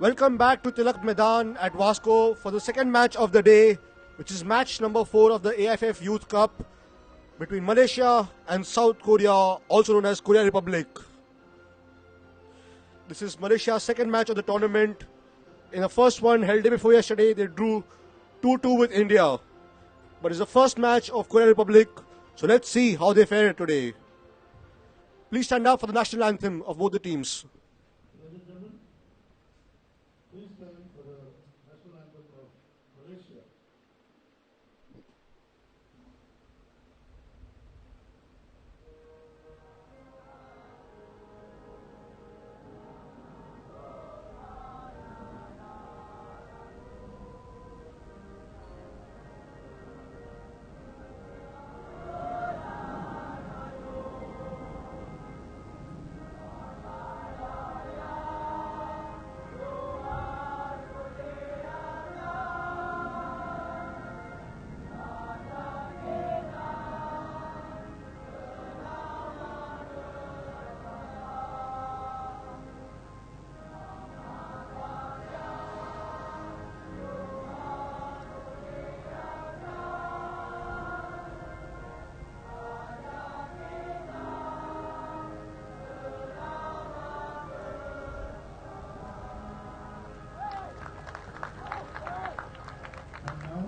Welcome back to Tilak Maidan at Vasco for the second match of the day, which is match number 4 of the AIFF Youth Cup between Malaysia and South Korea, also known as Korea Republic. This is Malaysia's second match of the tournament. In the first one held day before yesterday, they drew 2-2 with India. But it's the first match of Korea Republic, so let's see how they fare today. Please stand up for the national anthem of both the teams. Ladies and gentlemen, please stand for the national anthem of Malaysia.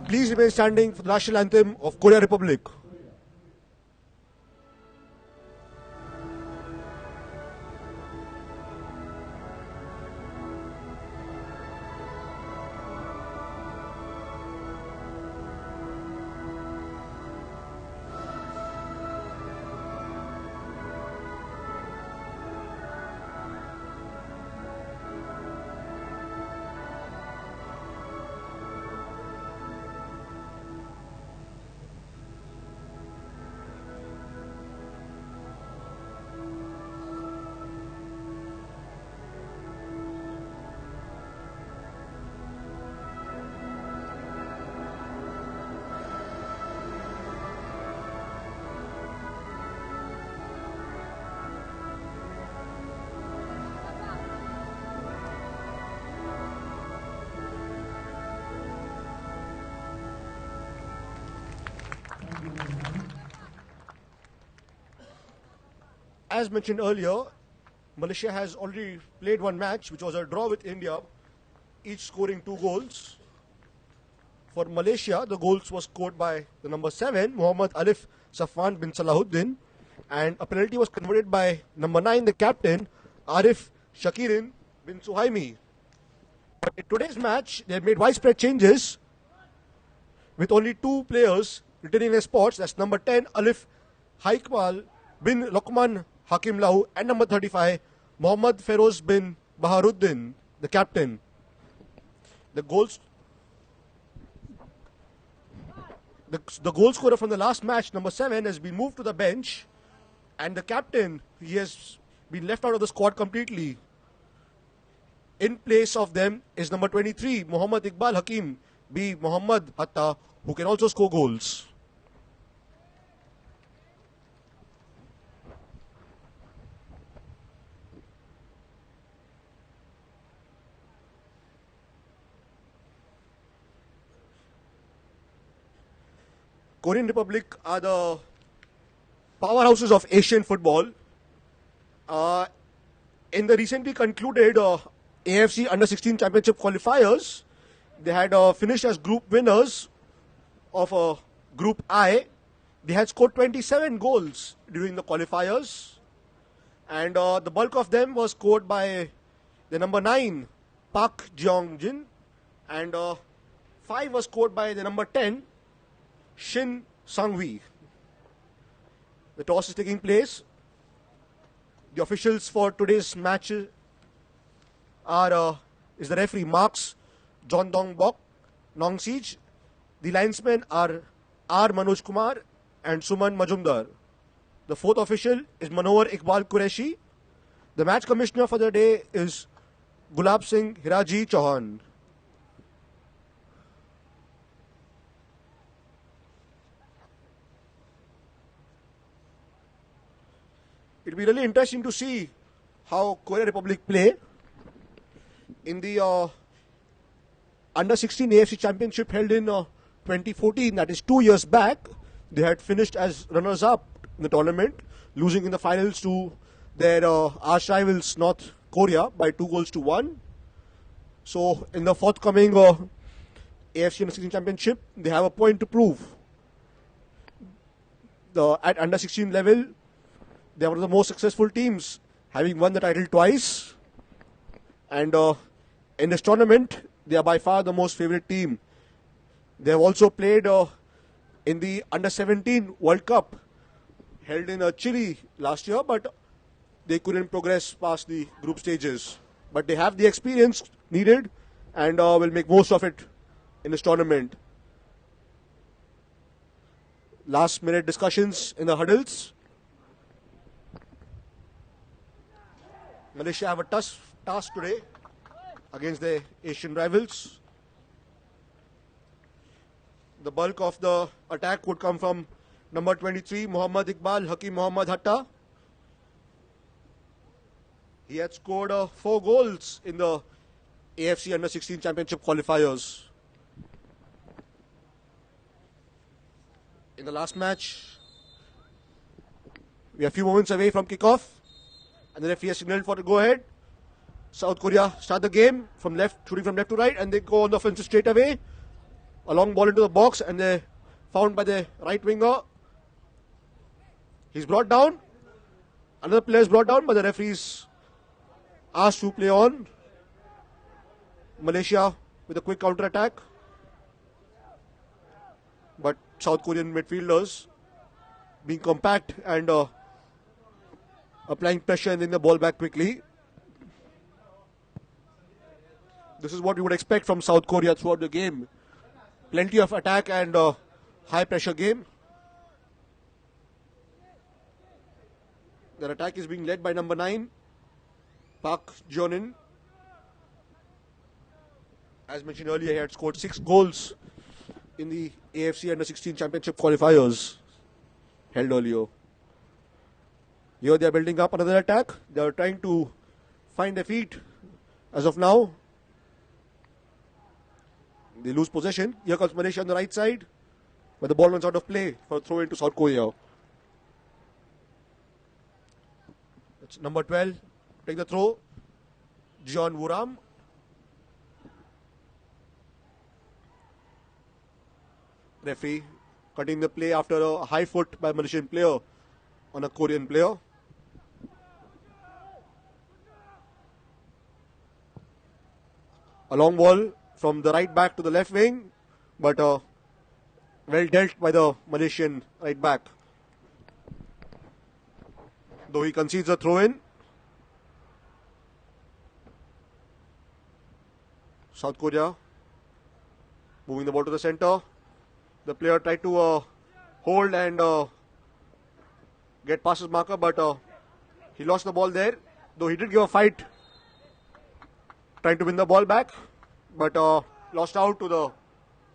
Please remain standing for the national anthem of Korea Republic. As mentioned earlier, Malaysia has already played one match, which was a draw with India, each scoring 2 goals. For Malaysia, the goals were scored by the number 7, Muhammad Alif Safwan bin Salahuddin, and a penalty was converted by number 9, the captain, Arif Shakirin bin Suhaimi. But in today's match, they have made widespread changes with only 2 players retaining their spots. That's number 10, Alif Haikmal bin Lokman Hakim Lahu, and number 35, Muhammad Feroz bin Baharuddin, the captain. The goal scorer from the last match, number 7, has been moved to the bench, and the captain, he has been left out of the squad completely. In place of them is number 23, Muhammad Iqbal Hakim B. Muhammad Hatta, who can also score goals. Korean Republic are the powerhouses of Asian football. In the recently concluded AFC Under-16 Championship qualifiers, they had finished as group winners of Group I. They had scored 27 goals during the qualifiers, and the bulk of them was scored by the number 9, Park Jeong-jin, and 5 was scored by the number 10, Shin Sang-wi. The toss is taking place. The officials for today's match is the referee Marks John Dong Bok Nong Sij. The linesmen are R. Manoj Kumar and Suman Majumdar. The fourth official is Manohar Iqbal Qureshi. The match commissioner for the day is Gulab Singh Hiraji Chauhan. It will be really interesting to see how Korea Republic play. In the Under 16 AFC Championship held in 2014, that is 2 years back, they had finished as runners-up in the tournament, losing in the finals to their arch rivals North Korea by 2-1. So in the forthcoming AFC Under 16 Championship, they have a point to prove. At Under 16 level, they are one of the most successful teams, having won the title twice. And in this tournament, they are by far the most favorite team. They have also played in the Under 17 World Cup held in Chile last year, but they couldn't progress past the group stages. But they have the experience needed and will make most of it in this tournament. Last minute discussions in the huddles. Malaysia have a tough task today against their Asian rivals. The bulk of the attack would come from number 23, Muhammad Iqbal Hakim Muhammad Hatta. He had scored 4 goals in the AFC Under 16 Championship qualifiers. In the last match, we are a few moments away from kickoff, and the referee has signaled for the go-ahead. South Korea start the game from left, shooting from left to right, and they go on the offensive straight away. A long ball into the box, and they're found by the right winger. He's brought down. Another player is brought down, but the referee's asked to play on. Malaysia with a quick counter attack, but South Korean midfielders being compact and applying pressure and then the ball back quickly. This is what we would expect from South Korea throughout the game. Plenty of attack and high pressure game. Their attack is being led by number 9, Park Jeonin. As mentioned earlier, he had scored 6 goals in the AFC Under 16 Championship qualifiers held earlier. Here they are building up another attack. They are trying to find their feet as of now. They lose possession. Here comes Malaysia on the right side, but the ball runs out of play for a throw into South Korea. That's number 12. Take the throw. John Wuram. Referee cutting the play after a high foot by a Malaysian player on a Korean player. A long ball from the right back to the left wing, but well dealt by the Malaysian right back. Though he concedes a throw in. South Korea moving the ball to the center. The player tried to hold and get past his marker, but he lost the ball there. Though he did give a fight trying to win the ball back, but lost out to the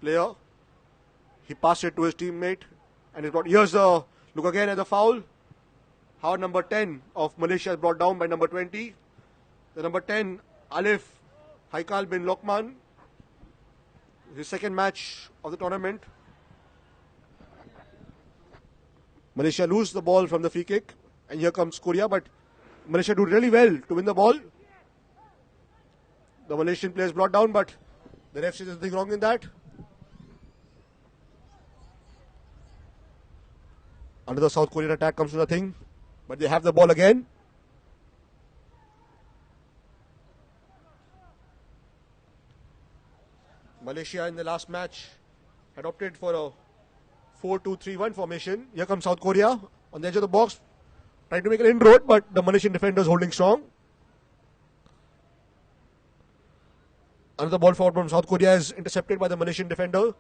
player. He passed it to his teammate, and it got. Here's the look again at the foul. How number 10 of Malaysia is brought down by number 20. The number 10, AIFF Haikal bin Lokman. His second match of the tournament. Malaysia lose the ball from the free kick, and here comes Korea, but Malaysia do really well to win the ball. The Malaysian player is brought down, but the ref says there's nothing wrong in that. Another South Korean attack comes to nothing, but they have the ball again. Malaysia in the last match had opted for a 4-2-3-1 formation. Here comes South Korea on the edge of the box, trying to make an inroad, but the Malaysian defenders holding strong. Another ball forward from South Korea is intercepted by the Malaysian defender,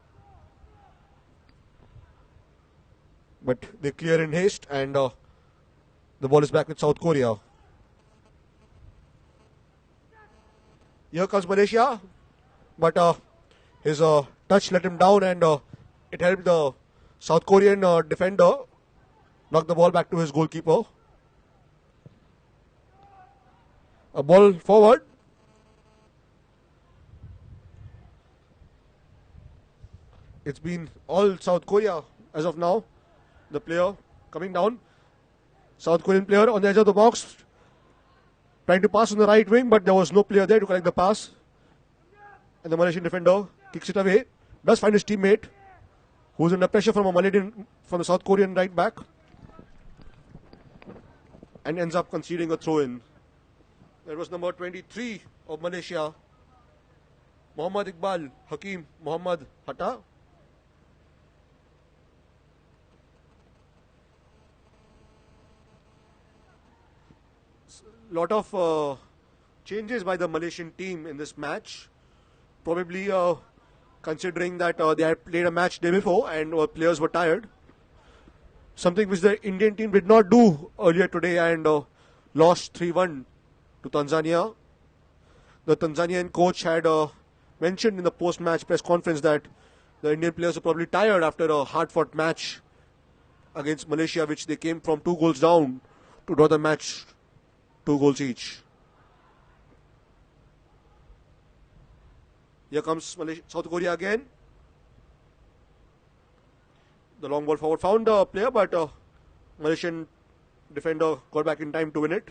but they clear in haste, and the ball is back with South Korea. Here comes Malaysia, but his touch let him down, and it helped the South Korean defender knock the ball back to his goalkeeper. A ball forward. It's been all South Korea as of now. The player coming down. South Korean player on the edge of the box, trying to pass on the right wing, but there was no player there to collect the pass. And the Malaysian defender kicks it away. Does find his teammate, who's under pressure from the South Korean right back, and ends up conceding a throw-in. That was number 23 of Malaysia, Muhammad Iqbal Hakim Muhammad Hatta. Lot of changes by the Malaysian team in this match. Probably considering that they had played a match day before and players were tired. Something which the Indian team did not do earlier today and lost 3-1 to Tanzania. The Tanzanian coach had mentioned in the post-match press conference that the Indian players were probably tired after a hard-fought match against Malaysia, which they came from 2 goals down to draw the match 2 goals each. Here comes South Korea again. The long ball forward found a player, but Malaysian defender got back in time to win it.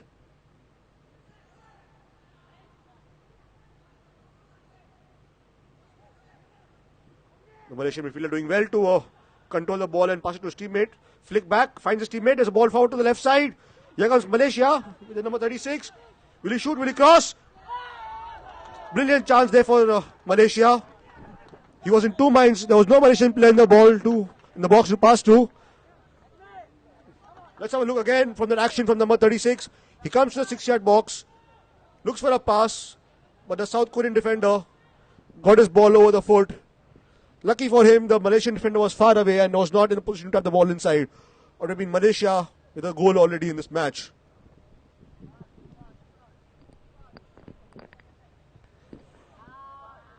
The Malaysian midfielder doing well to control the ball and pass it to his teammate. Flick back, finds his teammate. There's a ball forward to the left side. Here comes Malaysia with the number 36. Will he shoot? Will he cross? Brilliant chance there for Malaysia. He was in 2 minds. There was no Malaysian player in the box to pass to. Let's have a look again from that action from number 36. He comes to the 6-yard box, looks for a pass, but the South Korean defender got his ball over the foot. Lucky for him, the Malaysian defender was far away and was not in a position to tap the ball inside. Or it would have been Malaysia with a goal already in this match.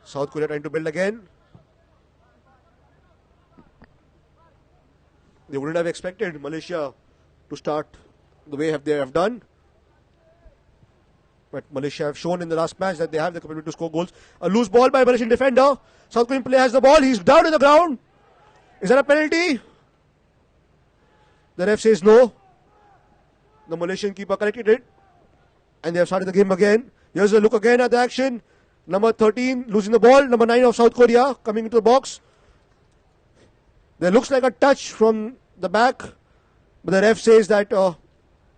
South Korea trying to build again. They wouldn't have expected Malaysia to start the way they have done. But Malaysia have shown in the last match that they have the capability to score goals. A loose ball by Malaysian defender. South Korean player has the ball. He's down on the ground. Is that a penalty? The ref says no. The Malaysian keeper corrected it. And they have started the game again. Here's a look again at the action. Number 13 losing the ball. Number 9 of South Korea coming into the box. There looks like a touch from the back. But the ref says that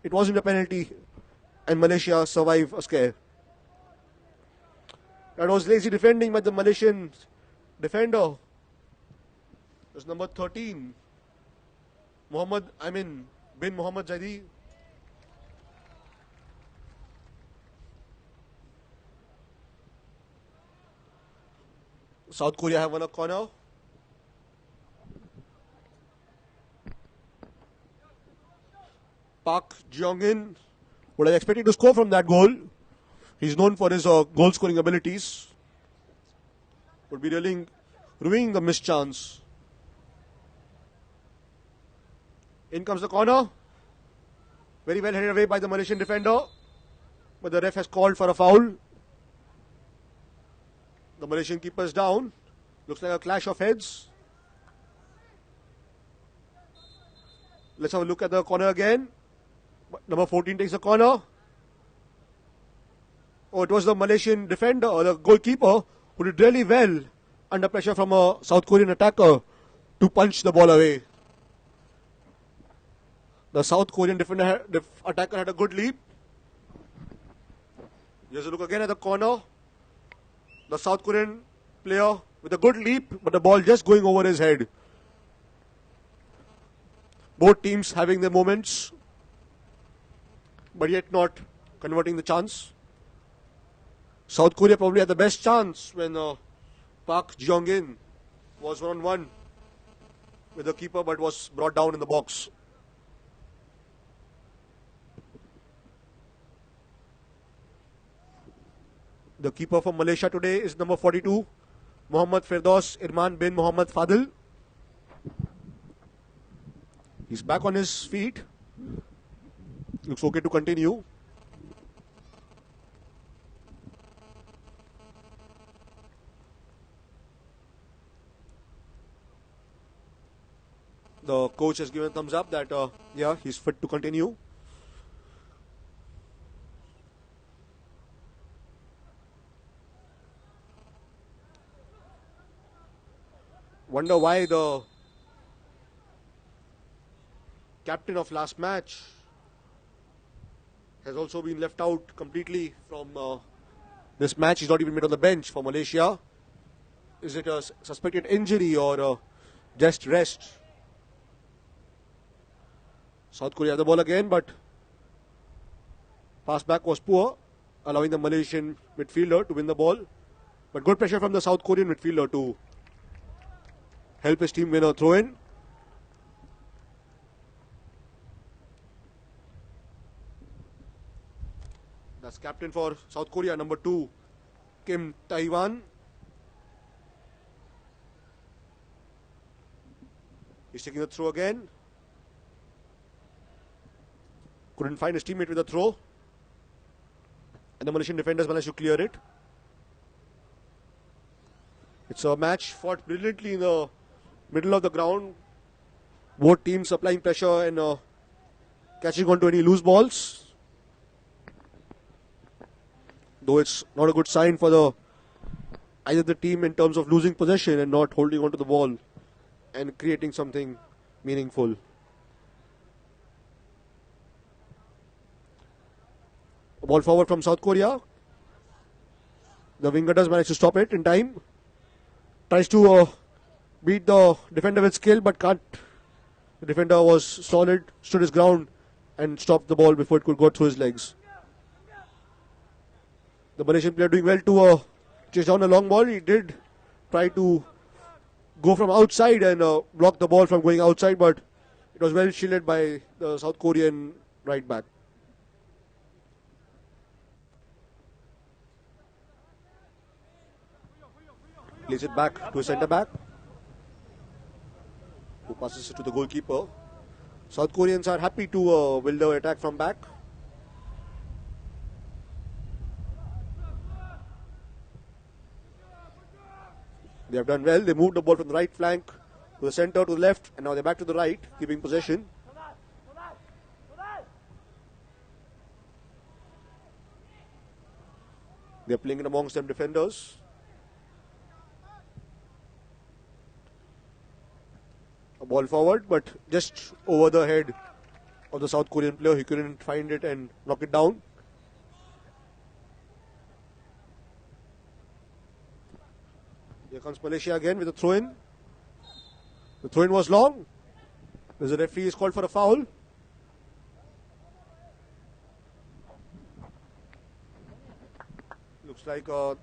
it wasn't a penalty. And Malaysia survive a scare. That was lazy defending by the Malaysian defender. That's number 13. Bin Muhammad Zaidi. South Korea have won a corner. Park Jeong-in would have expected to score from that goal. He's known for his goal scoring abilities. Would be really ruining the missed chance. In comes the corner. Very well headed away by the Malaysian defender. But the ref has called for a foul. The Malaysian keeper is down. Looks like a clash of heads. Let's have a look at the corner again. Number 14 takes the corner. Oh, it was the Malaysian defender or the goalkeeper who did really well under pressure from a South Korean attacker to punch the ball away. The South Korean attacker had a good leap. Here's a look again at the corner. The South Korean player with a good leap, but the ball just going over his head. Both teams having their moments, but yet not converting the chance. South Korea probably had the best chance when Park Jeong-in was 1-on-1 with the keeper, but was brought down in the box. The keeper for Malaysia today is number 42, Muhammad Firdaus Irman bin Muhammad Fadil. He's back on his feet. Looks okay to continue. The coach has given a thumbs up that, yeah, he's fit to continue. Wonder why the captain of last match has also been left out completely from this match. He's not even made on the bench for Malaysia. Is it a suspected injury or just rest? South Korea had the ball again, but pass back was poor, allowing the Malaysian midfielder to win the ball. But good pressure from the South Korean midfielder to help his team win a throw-in. That's captain for South Korea, number 2, Kim Tae-wan. He's taking the throw again. Couldn't find his teammate with the throw. And the Malaysian defenders managed to clear it. It's a match fought brilliantly in the middle of the ground. Both teams applying pressure and catching on to any loose balls. Though it's not a good sign for either the team in terms of losing possession and not holding on to the ball and creating something meaningful. A ball forward from South Korea. The winger does manage to stop it in time. Tries to beat the defender with skill, but can't. The defender was solid, stood his ground and stopped the ball before it could go through his legs. The Malaysian player doing well to chase down a long ball. He did try to go from outside and block the ball from going outside, but it was well shielded by the South Korean right back. Plays it back to a centre back, who passes it to the goalkeeper. South Koreans are happy to build their attack from back. They have done well. They moved the ball from the right flank to the centre, to the left, and now they're back to the right, keeping possession. They're playing it amongst them defenders. A ball forward, but just over the head of the South Korean player. He couldn't find it and knock it down. Here comes Malaysia again with a throw-in. The throw-in was long. The referee is called for a foul. Looks like a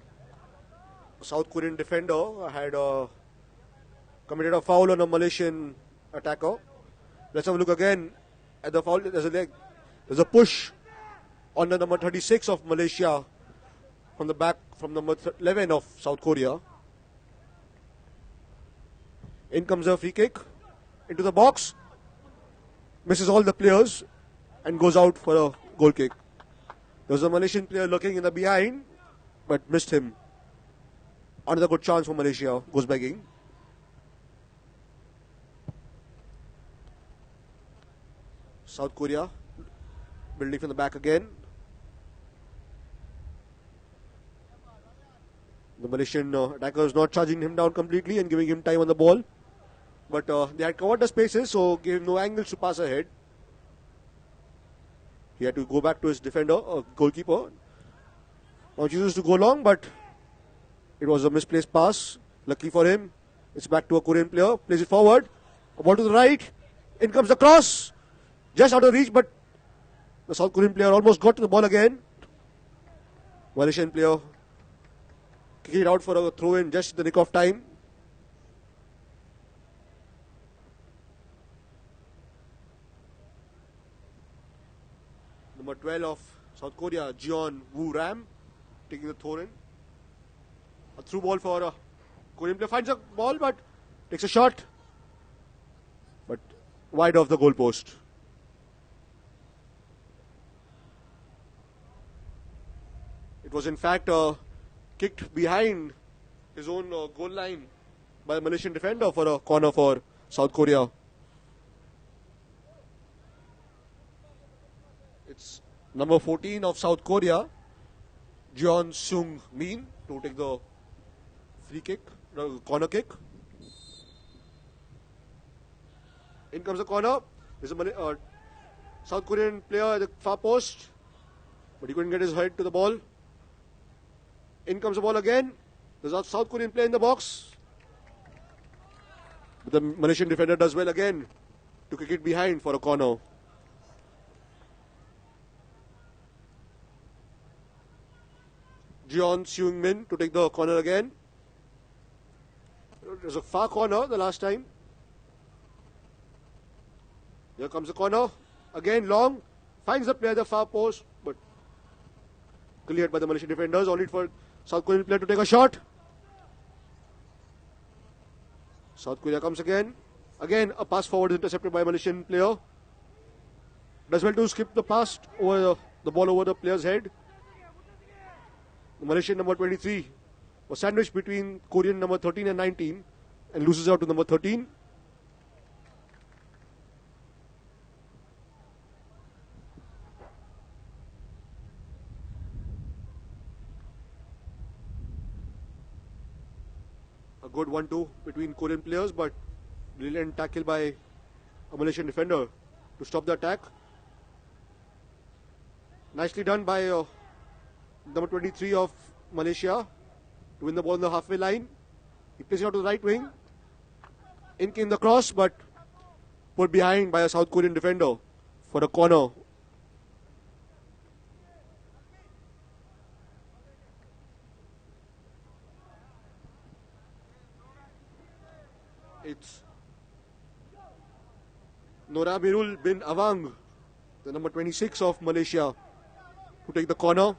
South Korean defender had committed a foul on a Malaysian attacker. Let's have a look again at the foul. There's a push on the number 36 of Malaysia from the back, from number 11 of South Korea. In comes a free kick into the box. Misses all the players and goes out for a goal kick. There was a Malaysian player looking in the behind, but missed him. Another good chance for Malaysia. Goes begging. South Korea building from the back again. The Malaysian attacker is not charging him down completely and giving him time on the ball. But they had covered the spaces, so gave him no angles to pass ahead. He had to go back to his defender, goalkeeper. Now chooses to go long, but it was a misplaced pass. Lucky for him, it's back to a Korean player. Plays it forward. A ball to the right. In comes the cross. Just out of reach, but the South Korean player almost got to the ball again. Malaysian player kicking it out for a throw-in just in the nick of time. Number 12 of South Korea, Jeon Woo Ram, taking the throw-in. A through ball for a Korean player. Finds a ball, but takes a shot. But wide of the goal post. It was in fact kicked behind his own goal line by a Malaysian defender for a corner for South Korea. Number 14 of South Korea, Jeon Sung Min, to take the free kick, the corner kick. In comes the corner. There's a South Korean player at the far post, but he couldn't get his head to the ball. In comes the ball again. There's a South Korean player in the box. But the Malaysian defender does well again to kick it behind for a corner. Jeon Seung Min to take the corner again. There's a far corner the last time. Here comes the corner. Again long. Finds the player at the far post, but cleared by the Malaysian defenders. Only for South Korean player to take a shot. South Korea comes again. Again, a pass forward is intercepted by a Malaysian player. Does well to skip the pass over the ball over the player's head. The Malaysian number 23 was sandwiched between Korean number 13 and 19 and loses out to number 13. A good 1-2 between Korean players, but brilliant tackle by a Malaysian defender to stop the attack. Nicely done by number 23 of Malaysia to win the ball on the halfway line. He plays it out to the right wing. In came the cross, but put behind by a South Korean defender for a corner. It's Norabirul bin Awang, the number 26 of Malaysia, to take the corner.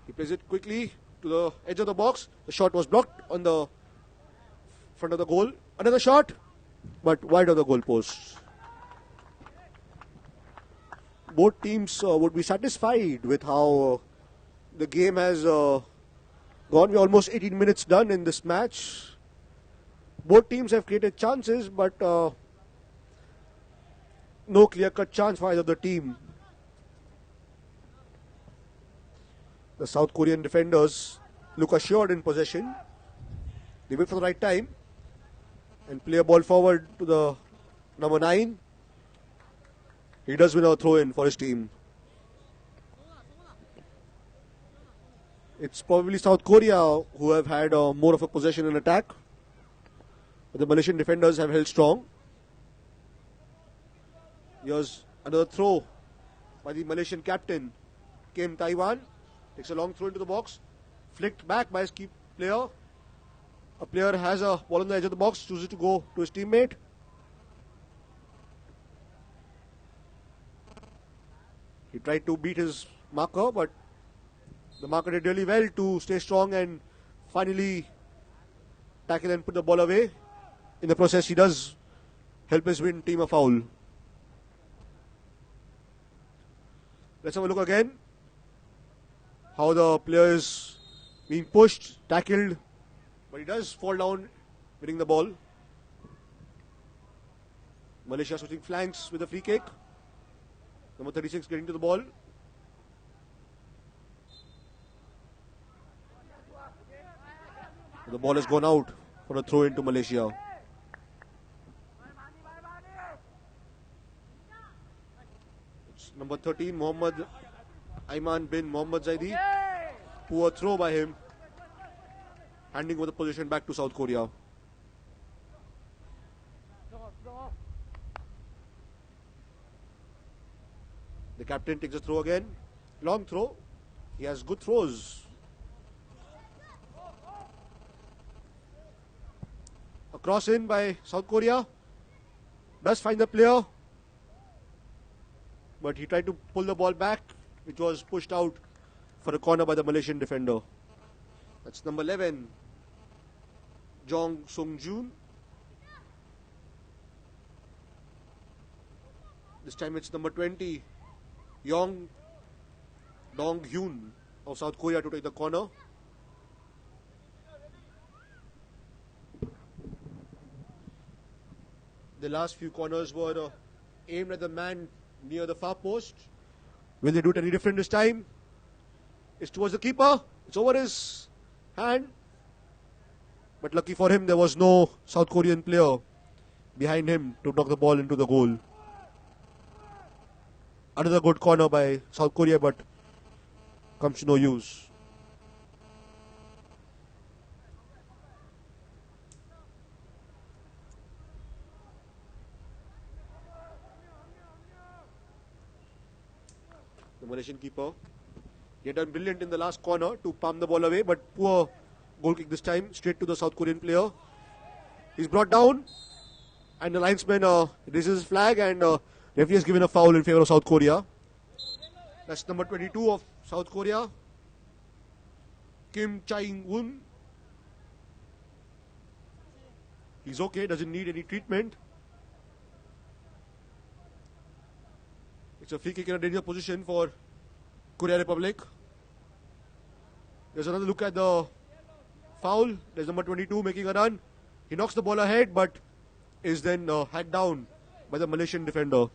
He plays it quickly to the edge of the box. The shot was blocked on the front of the goal. Another shot, but wide of the goal post. Both teams would be satisfied with how the game has gone. We're almost 18 minutes done in this match. Both teams have created chances, but no clear-cut chance for either of the team. The South Korean defenders look assured in possession. They wait for the right time and play a ball forward to the number 9. He does win a throw-in for his team. It's probably South Korea who have had more of a possession in attack. But the Malaysian defenders have held strong. Here's another throw by the Malaysian captain, Kim Taiwan. Takes a long throw into the box. Flicked back by his key player. A player has a ball on the edge of the box, chooses to go to his teammate. He tried to beat his marker, but the marker did really well to stay strong and finally tackle and put the ball away. In the process, he does help his win team a foul. Let's have a look again. How the player is being pushed, tackled, but he does fall down, winning the ball. Malaysia switching flanks with a free kick. Number 36 getting to the ball. The ball has gone out for a throw into Malaysia. It's number 13, Mohammad Aiman bin Mohammad Zaidi. Poor throw by him. Handing over the position back to South Korea. The captain takes a throw again. Long throw. He has good throws. A cross in by South Korea. Does find the player. But he tried to pull the ball back, which was pushed out for a corner by the Malaysian defender. That's number 11, Jong Sung Joon. This time it's number 20, Yong Dong Hyun of South Korea to take the corner. The last few corners were aimed at the man near the far post. Will they do it any different this time? It's towards the keeper. It's over his hand. But lucky for him, there was no South Korean player behind him to knock the ball into the goal. Another good corner by South Korea, but comes to no use. The Malaysian keeper, he had done brilliant in the last corner to palm the ball away, but poor goal kick this time, straight to the South Korean player. He's brought down, and the linesman raises his flag, and referee has given a foul in favor of South Korea. That's number 22 of South Korea, Kim Chae-woon. He's okay, doesn't need any treatment. It's a free kick in a dangerous position for Korea Republic. There's another look at the foul. There's number 22 making a run. He knocks the ball ahead, but is then hacked down by the Malaysian defender.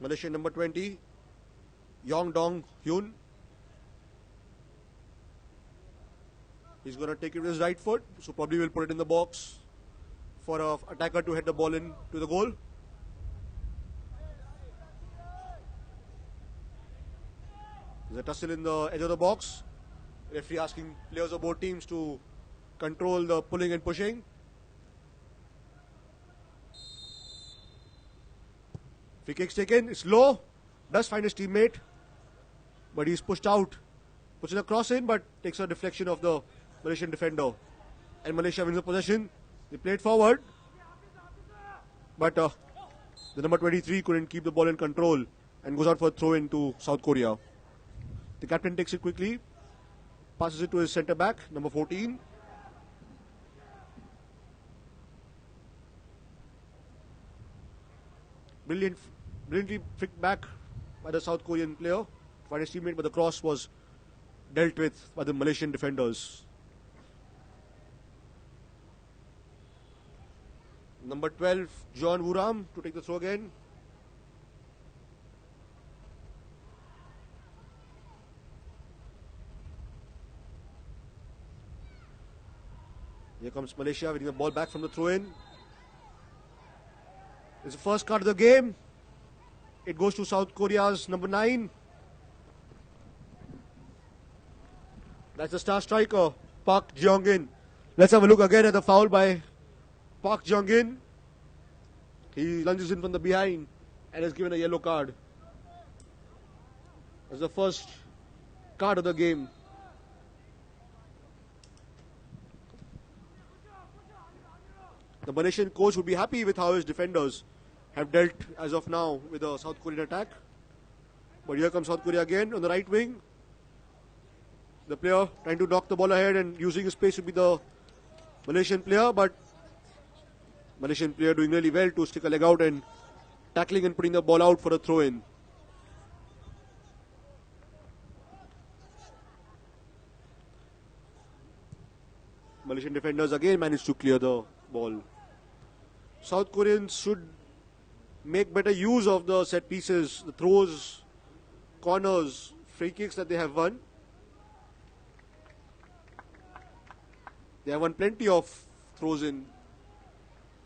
Malaysian number 20, Yong Dong Hyun. He's going to take it with his right foot, so probably will put it in the box for an attacker to head the ball in to the goal. There's a tussle in the edge of the box. Referee asking players of both teams to control the pulling and pushing. Free kick's taken, it's low, does find his teammate, but he's pushed out. Puts in a cross in, but takes a deflection of the Malaysian defender. And Malaysia wins the possession. They played forward, but the number 23 couldn't keep the ball in control and goes out for a throw in to South Korea. The captain takes it quickly, passes it to his centre back, number 14. Brilliantly flicked back by the South Korean player to find his teammate, but the cross was dealt with by the Malaysian defenders. Number 12, John Wuram to take the throw again. Here comes Malaysia winning the ball back from the throw-in. It's the first card of the game. It goes to South Korea's number 9. That's the star striker, Park Jeong-in. Let's have a look again at the foul by Park Jeong-in. He lunges in from the behind and is given a yellow card. That's the first card of the game. The Malaysian coach would be happy with how his defenders have dealt as of now with the South Korean attack. But here comes South Korea again on the right wing. The player trying to knock the ball ahead and using his space to be the Malaysian player, but Malaysian player doing really well to stick a leg out and tackling and putting the ball out for a throw-in. Malaysian defenders again managed to clear the ball. South Koreans should make better use of the set pieces, the throws, corners, free kicks that they have won. They have won plenty of throws in,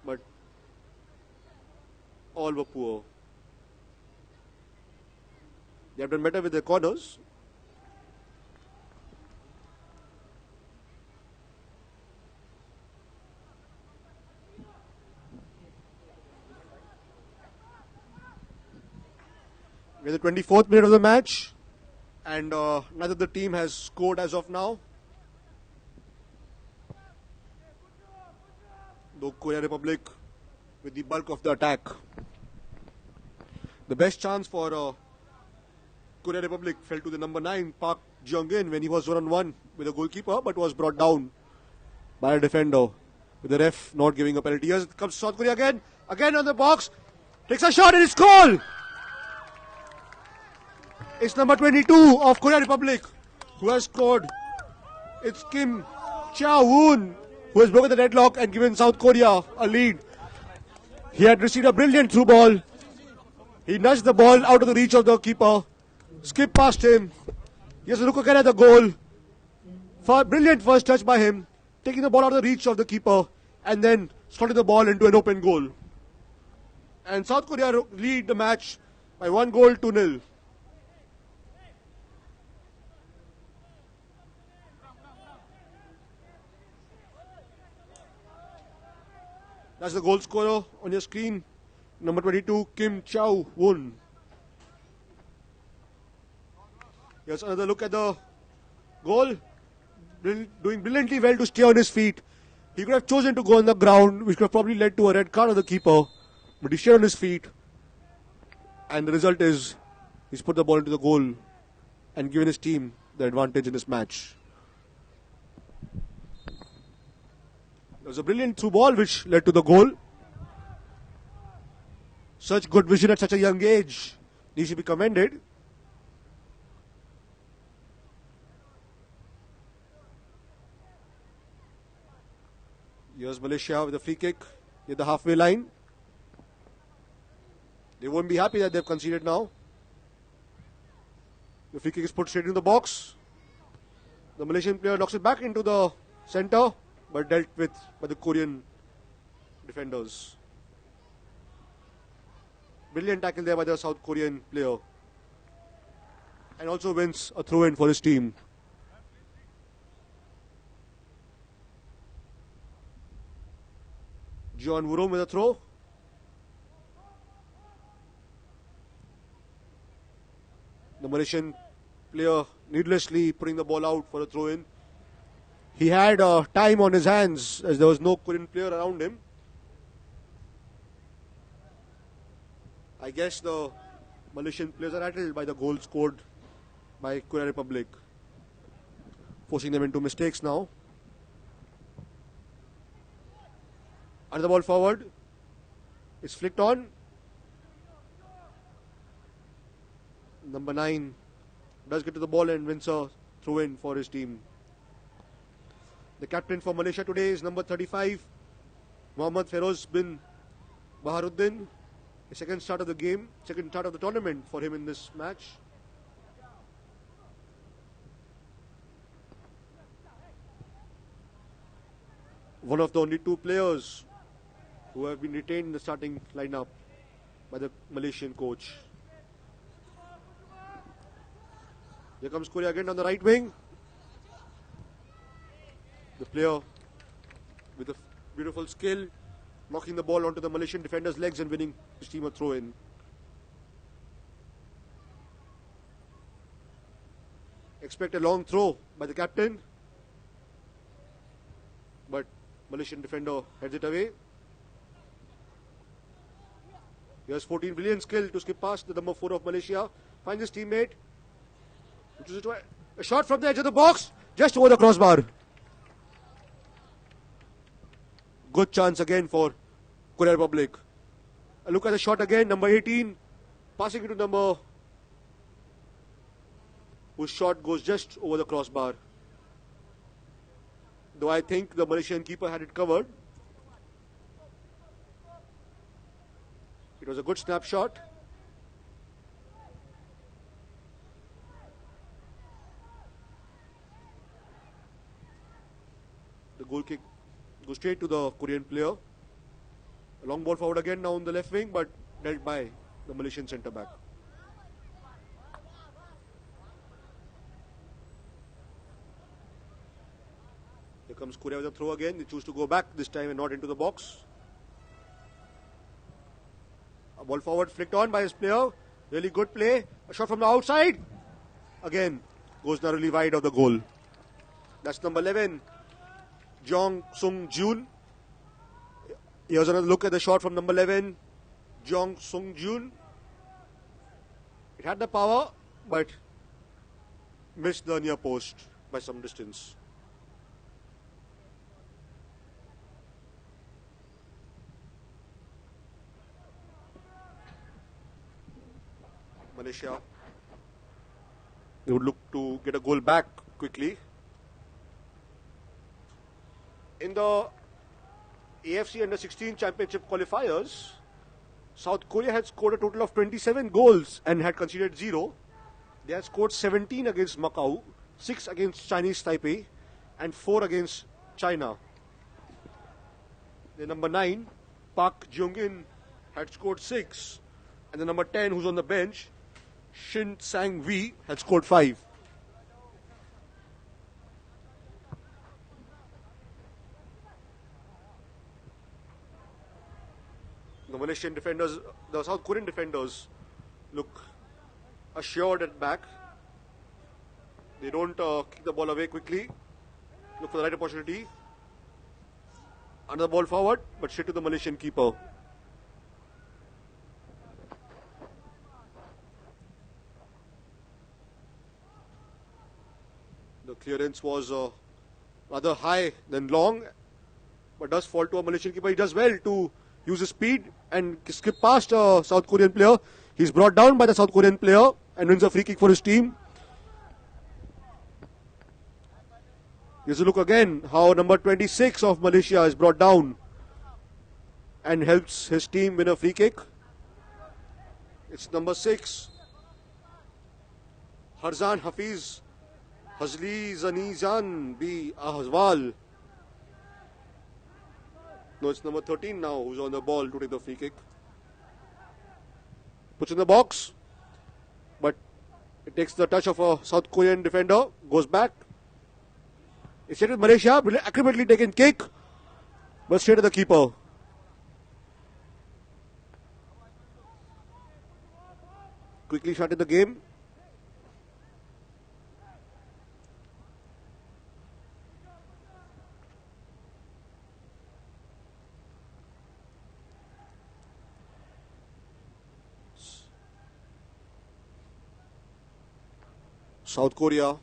but all were poor. They have done better with their corners. We're the 24th minute of the match, and neither the team has scored as of now. Though Korea Republic with the bulk of the attack. The best chance for Korea Republic fell to the number 9, Park Jeong-in, when he was 1-on-1 with a goalkeeper, but was brought down by a defender, with the ref not giving a penalty. Here comes South Korea again on the box, takes a shot and it's goal! It's number 22 of Korea Republic who has scored. It's Kim Cha-woon who has broken the deadlock and given South Korea a lead. He had received a brilliant through ball. He nudged the ball out of the reach of the keeper. Skipped past him. He has to look again at the goal. Brilliant first touch by him. Taking the ball out of the reach of the keeper and then slotting the ball into an open goal. And South Korea lead the match by 1-0. That's the goal scorer on your screen. Number 22, Kim Cha-woon. Here's another look at the goal. Doing brilliantly well to stay on his feet. He could have chosen to go on the ground, which could have probably led to a red card of the keeper. But he stayed on his feet. And the result is, he's put the ball into the goal and given his team the advantage in this match. There was a brilliant through ball which led to the goal. Such good vision at such a young age. He should be commended. Here's Malaysia with a free kick near the halfway line. They won't be happy that they've conceded now. The free kick is put straight in the box. The Malaysian player knocks it back into the center, but dealt with by the Korean defenders. Brilliant tackle there by the South Korean player. And also wins a throw-in for his team. John Wurom with a throw. The Malaysian player needlessly putting the ball out for a throw-in. He had time on his hands as there was no Korean player around him. I guess the Malaysian players are rattled by the goal scored by Korea Republic, forcing them into mistakes now. Another ball forward. It's flicked on. Number 9 does get to the ball and wins a throw-in for his team. The captain for Malaysia today is number 35, Mohammad Feroz bin Baharuddin. The second start of the game, second start of the tournament for him in this match. One of the only 2 players who have been retained in the starting lineup by the Malaysian coach. Here comes Korea again on the right wing. The player with a beautiful skill, knocking the ball onto the Malaysian defender's legs and winning his team a throw-in. Expect a long throw by the captain, but Malaysian defender heads it away. Here's 14, brilliant skill to skip past the number 4 of Malaysia. Finds his teammate. Which is a shot from the edge of the box, just over the crossbar. Good chance again for Korea Republic. A look at the shot again, number 18, passing it to number whose shot goes just over the crossbar. Though I think the Malaysian keeper had it covered. It was a good snapshot. The goal kick goes straight to the Korean player. A long ball forward again now on the left wing, but dealt by the Malaysian centre back. Here comes Korea with a throw again. They choose to go back this time and not into the box. A ball forward flicked on by his player. Really good play. A shot from the outside. Again, goes narrowly wide of the goal. That's number 11, Jong Sung-jun. Here's another look at the shot from number 11, Jong Sung-jun. It had the power, but missed the near post by some distance. Malaysia They would look to get a goal back quickly. In the AFC Under-16 Championship qualifiers, South Korea had scored a total of 27 goals and had conceded 0. They had scored 17 against Macau, 6 against Chinese Taipei, and 4 against China. The number 9, Park Jung-in, had scored 6. And the number 10, who's on the bench, Shin Sang-wi, had scored 5. The Malaysian defenders, the South Korean defenders look assured at back. They don't kick the ball away quickly. Look for the right opportunity. Another ball forward, but straight to the Malaysian keeper. The clearance was rather high than long, but does fall to a Malaysian keeper. He does well to use his speed and skip past a South Korean player. He's brought down by the South Korean player and wins a free kick for his team. Here's a look again how number 26 of Malaysia is brought down and helps his team win a free kick. It's number 6, Harzan Hafiz Hazli Zanizan B. Ahwal. No, it's number 13 now who's on the ball to take the free kick. Puts in the box, but it takes the touch of a South Korean defender, goes back. It's straight with Malaysia, accurately taken kick, but straight to the keeper. Quickly started the game. South Korea,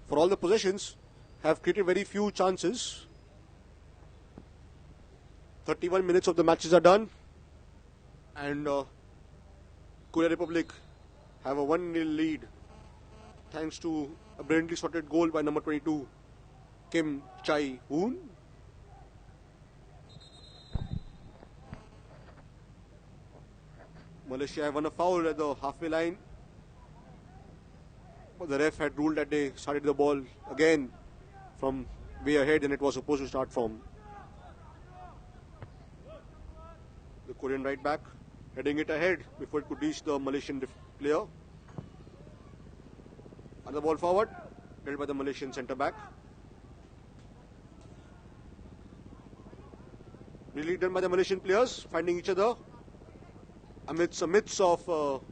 for all the possessions, have created very few chances. 31 minutes of the matches are done, and Korea Republic have a 1-0 lead thanks to a brilliantly sorted goal by number 22, Kim Chae-hoon. Malaysia have won a foul at the halfway line. But the ref had ruled that they started the ball again from way ahead than it was supposed to start from. The Korean right back heading it ahead before it could reach the Malaysian player. Another ball forward, dealt by the Malaysian centre back. Really done by the Malaysian players, finding each other amidst a midst of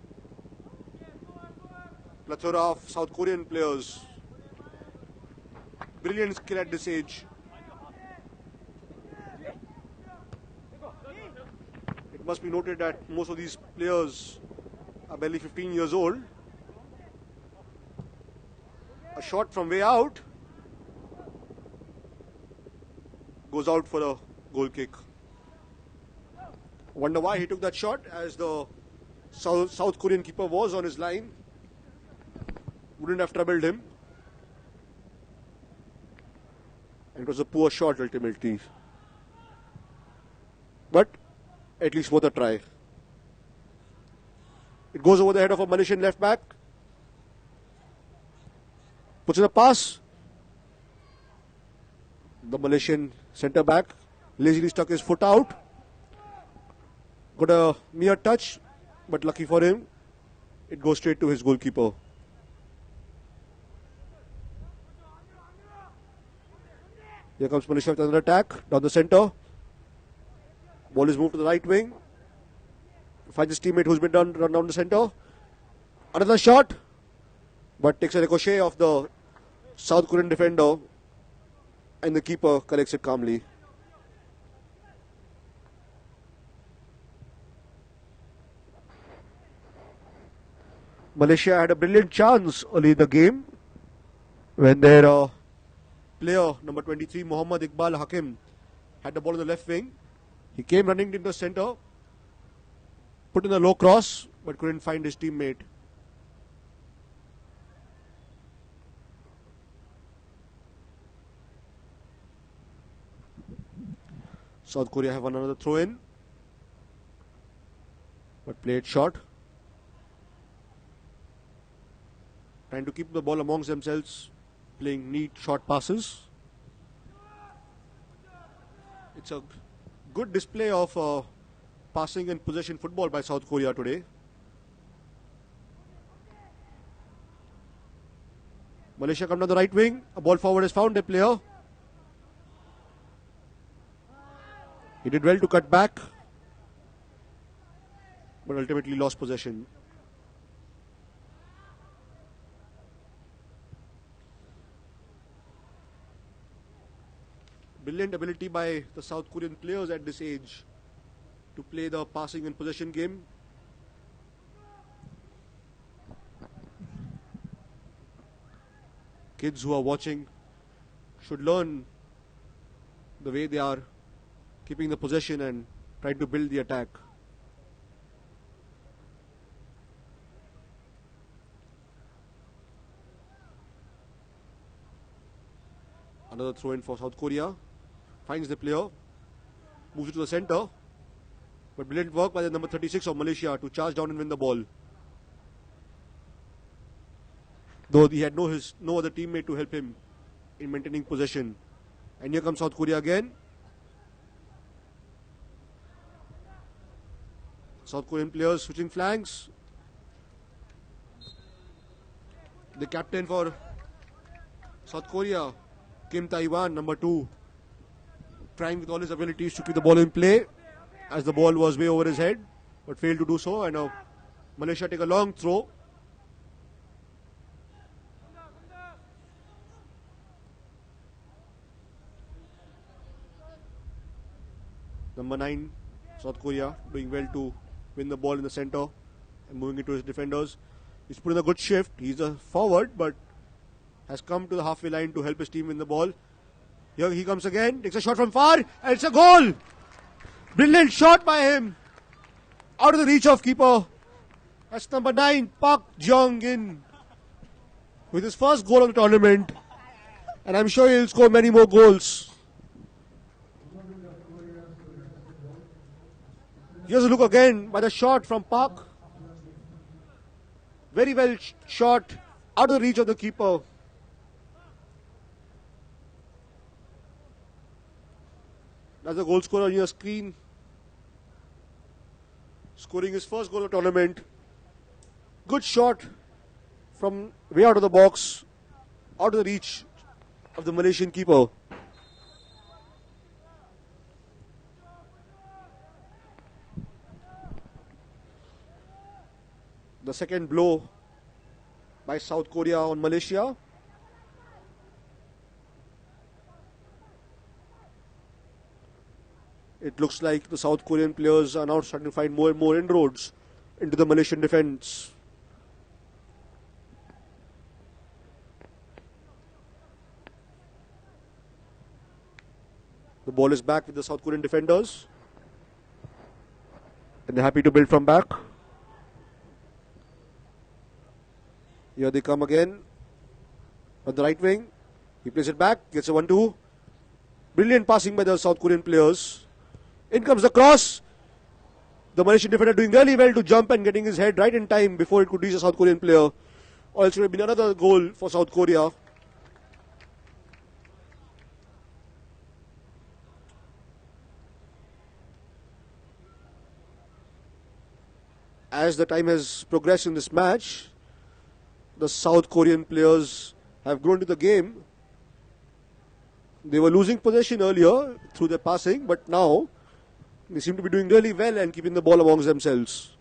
plethora of South Korean players. Brilliant skill at this age. It must be noted that most of these players are barely 15 years old. A shot from way out goes out for a goal kick. Wonder why he took that shot, as the South Korean keeper was on his line. Wouldn't have troubled him. And it was a poor shot ultimately. But at least worth a try. It goes over the head of a Malaysian left back. Puts in a pass. The Malaysian centre back lazily stuck his foot out. Got a mere touch, but lucky for him, it goes straight to his goalkeeper. Here comes Malaysia with another attack down the centre. Ball is moved to the right wing. Finds his teammate who's been run down the centre. Another shot, but takes a ricochet of the South Korean defender, and the keeper collects it calmly. Malaysia had a brilliant chance early in the game when their player, number 23, Muhammad Iqbal Hakim, had the ball in the left wing. He came running into the centre, put in a low cross, but couldn't find his teammate. South Korea have another throw in, but played short. Trying to keep the ball amongst themselves, playing neat short passes. It's a good display of passing and possession football by South Korea today. Malaysia come down the right wing. A ball forward has found a player. He did well to cut back, but ultimately lost possession. Brilliant ability by the South Korean players at this age to play the passing and possession game. Kids who are watching should learn the way they are keeping the possession and trying to build the attack. Another throw in for South Korea. Finds the player, moves it to the center, but brilliant work by the number 36 of Malaysia to charge down and win the ball. Though he had no other teammate to help him in maintaining possession. And here comes South Korea again. South Korean players switching flanks. The captain for South Korea, Kim Tae-wan, number 2, trying with all his abilities to keep the ball in play as the ball was way over his head, but failed to do so. And now Malaysia take a long throw. Number 9, South Korea, doing well to win the ball in the center and moving it to his defenders. He's put in a good shift. He's a forward, but has come to the halfway line to help his team win the ball. Here he comes again, takes a shot from far, and it's a goal! Brilliant shot by him. Out of the reach of keeper. That's number 9, Park Jeong-in, with his first goal of the tournament. And I'm sure he'll score many more goals. Here's a look again by the shot from Park. Very well shot, out of the reach of the keeper. That's the goal scorer on your screen. Scoring his first goal of the tournament. Good shot from way out of the box, out of the reach of the Malaysian keeper. The second blow by South Korea on Malaysia. It looks like the South Korean players are now starting to find more and more inroads into the Malaysian defense. The ball is back with the South Korean defenders, and they're happy to build from back. Here they come again on the right wing. He plays it back, gets a 1-2. Brilliant passing by the South Korean players. In comes the cross. The Malaysian defender doing really well to jump and getting his head right in time before it could reach the South Korean player. Or else it would have been another goal for South Korea. As the time has progressed in this match, the South Korean players have grown to the game. They were losing possession earlier through their passing, but now they seem to be doing really well and keeping the ball amongst themselves.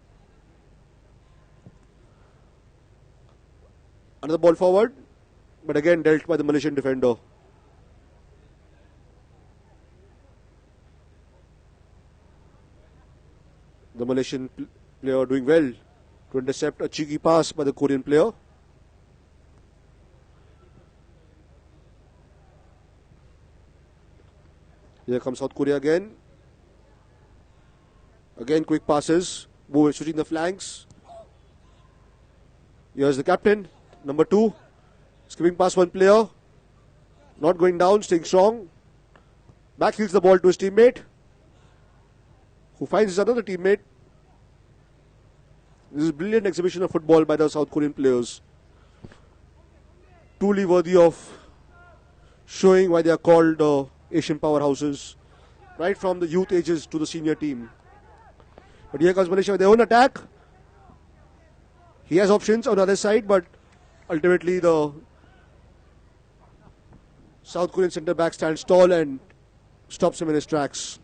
Another ball forward, but again dealt by the Malaysian defender. The Malaysian player doing well to intercept a cheeky pass by the Korean player. Here comes South Korea again. Again quick passes, switching the flanks. Here's the captain, number 2. Skipping past one player. Not going down, staying strong. Back heels the ball to his teammate. who finds his another teammate. This is a brilliant exhibition of football by the South Korean players. Truly worthy of showing why they are called Asian powerhouses, right from the youth ages to the senior team. But here comes Malaysia with their own attack. He has options on the other side, but ultimately the South Korean centre back stands tall and stops him in his tracks.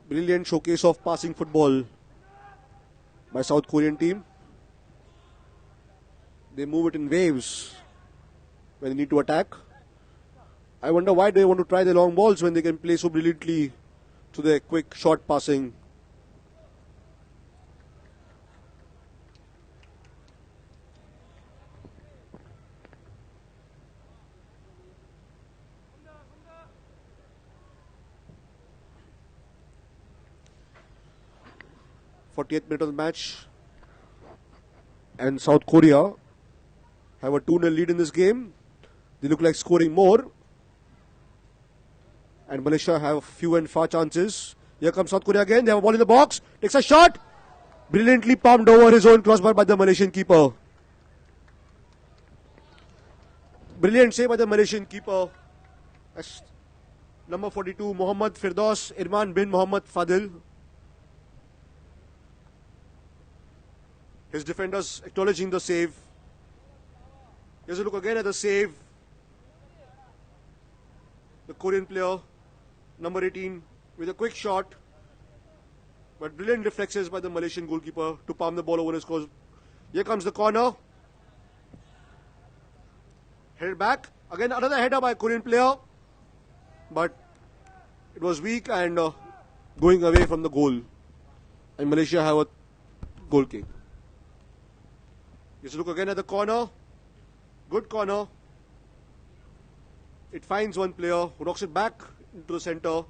Brilliant showcase of passing football by South Korean team. They move it in waves when they need to attack. I wonder why they want to try the long balls when they can play so brilliantly to their quick short passing. .48 minute of the match, and South Korea have a 2-0 lead in this game. They look like scoring more, and Malaysia have few and far chances. Here comes South Korea again. They have a ball in the box. Takes a shot. Brilliantly palmed over his own crossbar by the Malaysian keeper. Brilliant save by the Malaysian keeper. That's number 42, Mohammad Firdaus Irman bin Mohammad Fadil. His defenders acknowledging the save. Here's a look again at the save. The Korean player, number 18, with a quick shot. But brilliant reflexes by the Malaysian goalkeeper to palm the ball over his course. Here comes the corner. Headed back. Again another header by a Korean player. But it was weak and going away from the goal. And Malaysia have a goal kick. Let's look again at the corner. Good corner. It finds one player who knocks it back into the centre,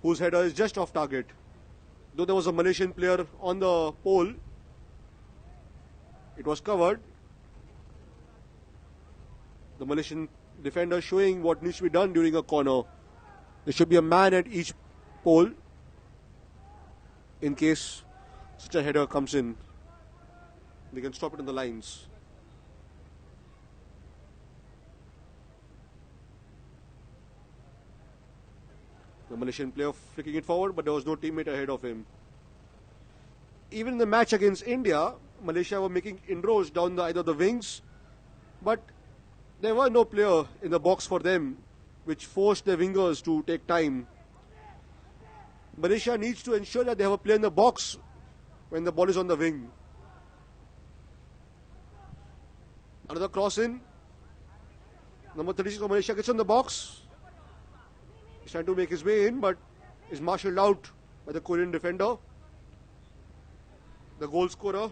whose header is just off target. Though there was a Malaysian player on the pole, it was covered. The Malaysian defender showing what needs to be done during a corner. There should be a man at each pole in case such a header comes in. They can stop it on the lines. The Malaysian player flicking it forward, but there was no teammate ahead of him. Even in the match against India, Malaysia were making inroads down either the wings, but there were no player in the box for them, which forced their wingers to take time. Malaysia needs to ensure that they have a player in the box when the ball is on the wing. Another cross in. Number 36 of Malaysia gets on the box. He's trying to make his way in, but is marshalled out by the Korean defender. The goal scorer,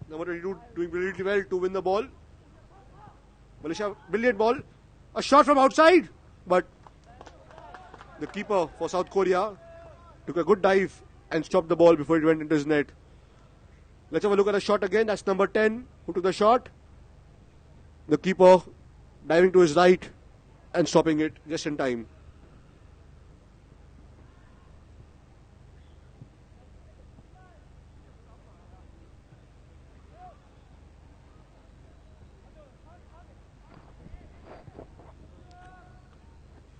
number 22, doing brilliantly well to win the ball. Malaysia, brilliant ball. A shot from outside, but the keeper for South Korea took a good dive and stopped the ball before it went into his net. Let's have a look at the shot again. That's number 10 who took the shot. The keeper diving to his right and stopping it just in time.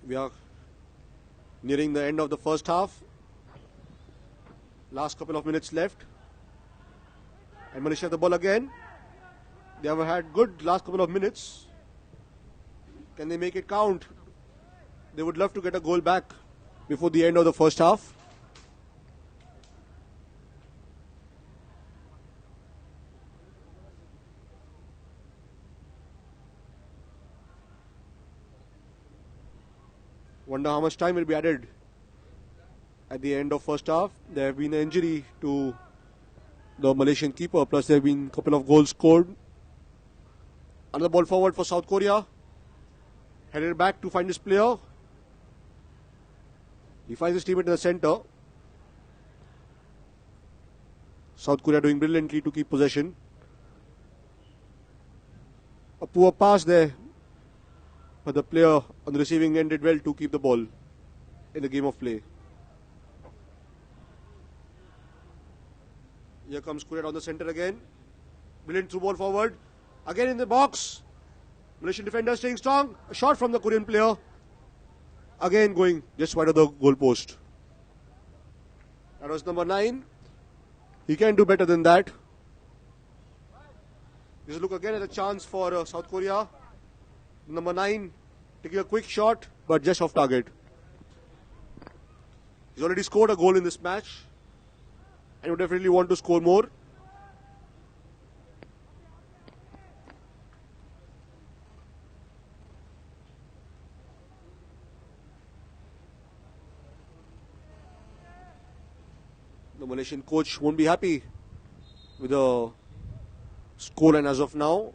We are nearing the end of the first half. Last couple of minutes left. And Malaysia have the ball again. They have had good last couple of minutes. Can they make it count? They would love to get a goal back before the end of the first half. Wonder how much time will be added at the end of first half. There have been an injury to the Malaysian keeper, plus there have been a couple of goals scored. Another ball forward for South Korea. Headed back to find his player. He finds his teammate in the centre. South Korea doing brilliantly to keep possession. A poor pass there, but the player on the receiving end did well to keep the ball in the game of play. Here comes Korea down the center again. Brilliant through ball forward. Again in the box. Malaysian defender staying strong. A shot from the Korean player. Again going just wide of the goal post. That was number 9. He can do better than that. Just look again at the chance for South Korea. Number 9 taking a quick shot, but just off target. He's already scored a goal in this match, and would definitely want to score more. The Malaysian coach won't be happy with the scoreline as of now.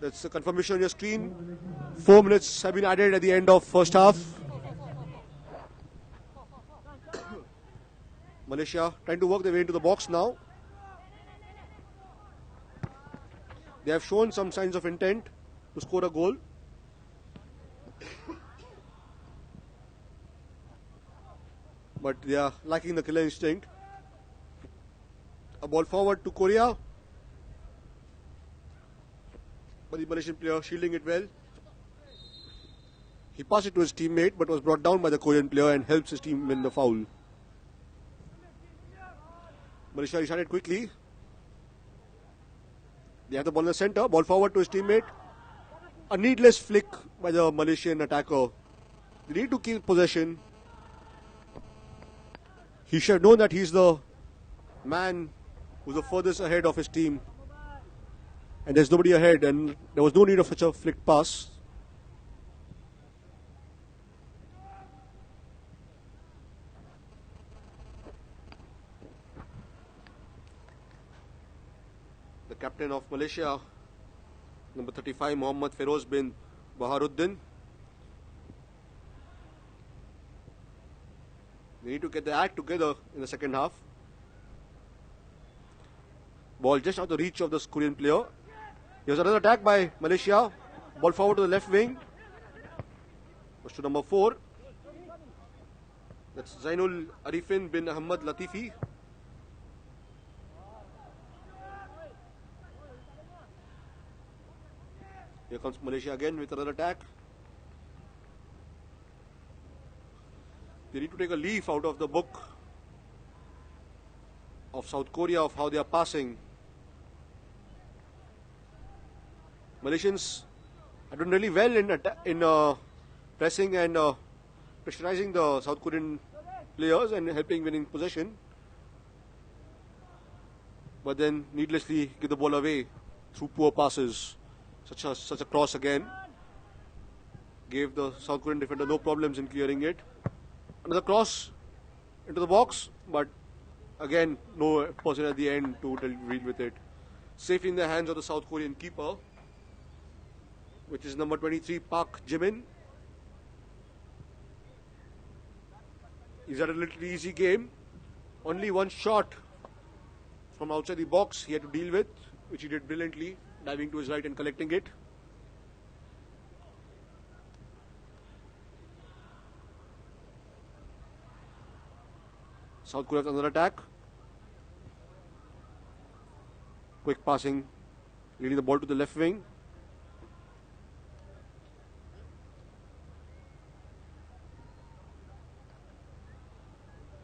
That's the confirmation on your screen. 4 minutes have been added at the end of first half. Malaysia trying to work their way into the box now. They have shown some signs of intent to score a goal. But they are lacking the killer instinct. A ball forward to Korea. But the Malaysian player shielding it well. He passed it to his teammate but was brought down by the Korean player and helps his team win the foul. Malaysia restarted quickly. They have the ball in the center. Ball forward to his teammate. A needless flick by the Malaysian attacker. They need to keep possession. He should have known that he's the man who's the furthest ahead of his team. And there's nobody ahead, and there was no need of such a flicked pass. The captain of Malaysia, number 35, Mohammad Feroz bin Baharuddin. They need to get the act together in the second half. Ball just out of the reach of the Korean player. Here's another attack by Malaysia. Ball forward to the left wing. Goes to number 4. That's Zainul Arifin bin Ahmad Latifi. Here comes Malaysia again with another attack. They need to take a leaf out of the book of South Korea of how they are passing. Malaysians are doing really well in pressing and pressurizing the South Korean players and helping winning possession. But then needlessly give the ball away through poor passes. Such a cross again gave the South Korean defender no problems in clearing it. Another cross into the box, but again no person at the end to deal with it. Safely in the hands of the South Korean keeper, which is number 23 Park Jimin. He's had a little easy game. Only one shot from outside the box he had to deal with, which he did brilliantly, diving to his right and collecting it. South Korea has another attack. Quick passing, leading the ball to the left wing.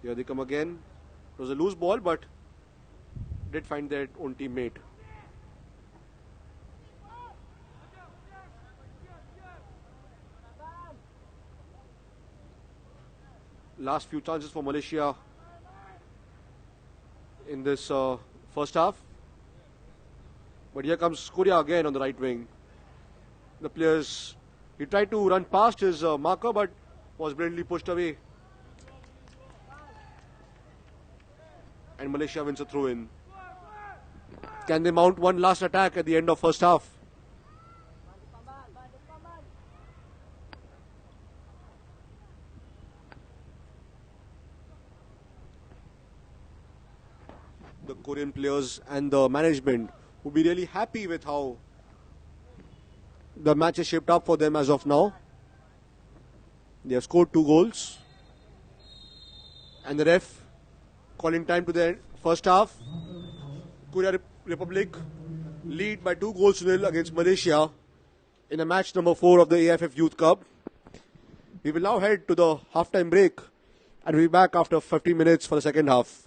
Here they come again. It was a loose ball, but did find their own teammate. Last few chances for Malaysia in this first half. But here comes Korea again on the right wing. The players, he tried to run past his marker but was brilliantly pushed away. And Malaysia wins a throw-in. Can they mount one last attack at the end of first half? Korean players and the management will be really happy with how the match is shaped up for them as of now. They have scored 2 goals. And the ref calling time to the first half. Korea Republic lead by 2 goals to nil against Malaysia in a match number 4 of the AIFF Youth Cup. We will now head to the halftime break and we'll be back after 15 minutes for the second half.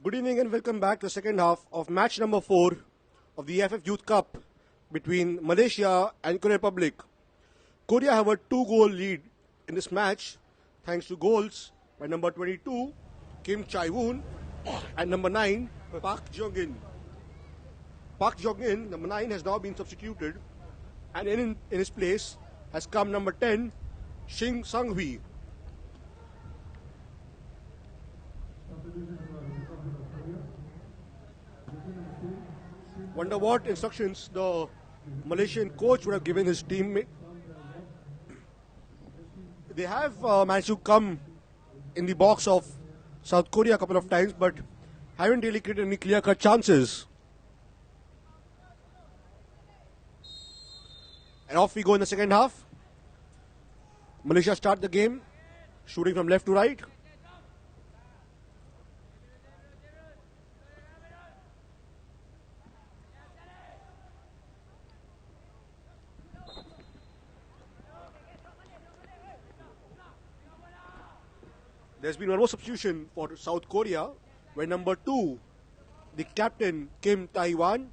Good evening and welcome back to the second half of match number 4 of the AIFF Youth Cup between Malaysia and Korea Republic. Korea have a 2-goal lead in this match thanks to goals by number 22 Kim Chae-woon and number 9 Park Jeong-in. Park Jeong-in, number 9, has now been substituted, and in his place has come number 10 Shin Sang-hui. Wonder what instructions the Malaysian coach would have given his teammate. They have managed to come in the box of South Korea a couple of times, but haven't really created any clear-cut chances. And off we go in the second half. Malaysia start the game, shooting from left to right. There's been one more substitution for South Korea, where number 2, the captain Kim Tae-wan,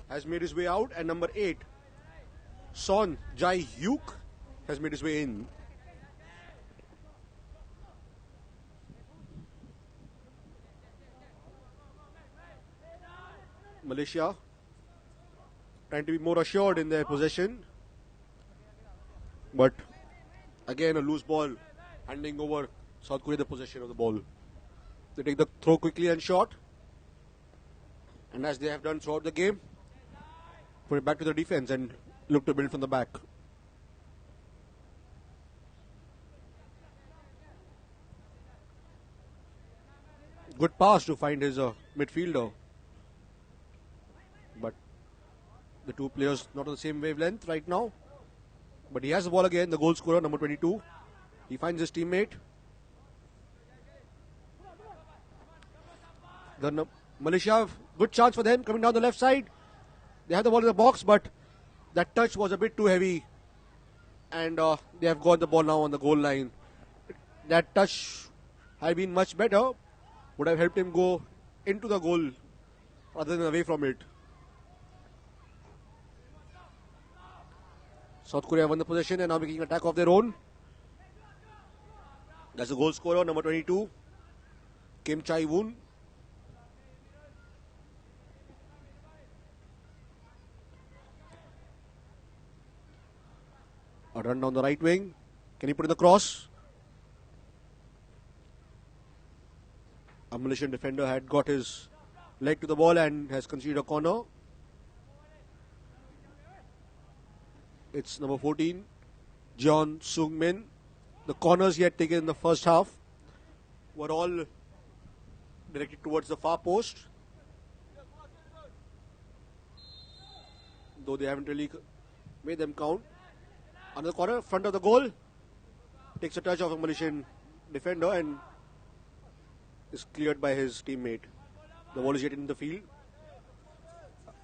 has made his way out, and number 8, Son Jae-hyuk, has made his way in. Malaysia trying to be more assured in their possession, but again a loose ball, handing over South Korea the possession of the ball. They take the throw quickly and short, and as they have done throughout the game, put it back to the defense and look to build from the back. Good pass to find his midfielder, but the two players not on the same wavelength right now. But he has the ball again, the goal scorer, number 22. He finds his teammate. Malaysia, good chance for them coming down the left side. They have the ball in the box, but that touch was a bit too heavy, and they have got the ball now on the goal line. That touch had been much better, would have helped him go into the goal rather than away from it. South Korea won the possession and now making an attack of their own. That's the goal scorer, number 22, Kim Chae-woon. A run down the right wing. Can he put in the cross? A Malaysian defender had got his leg to the ball and has conceded a corner. It's number 14, Jeon Sung-min. The corners he had taken in the first half were all directed towards the far post, though they haven't really made them count. Another corner, front of the goal, takes a touch of a Malaysian defender and is cleared by his teammate. The ball is yet in the field.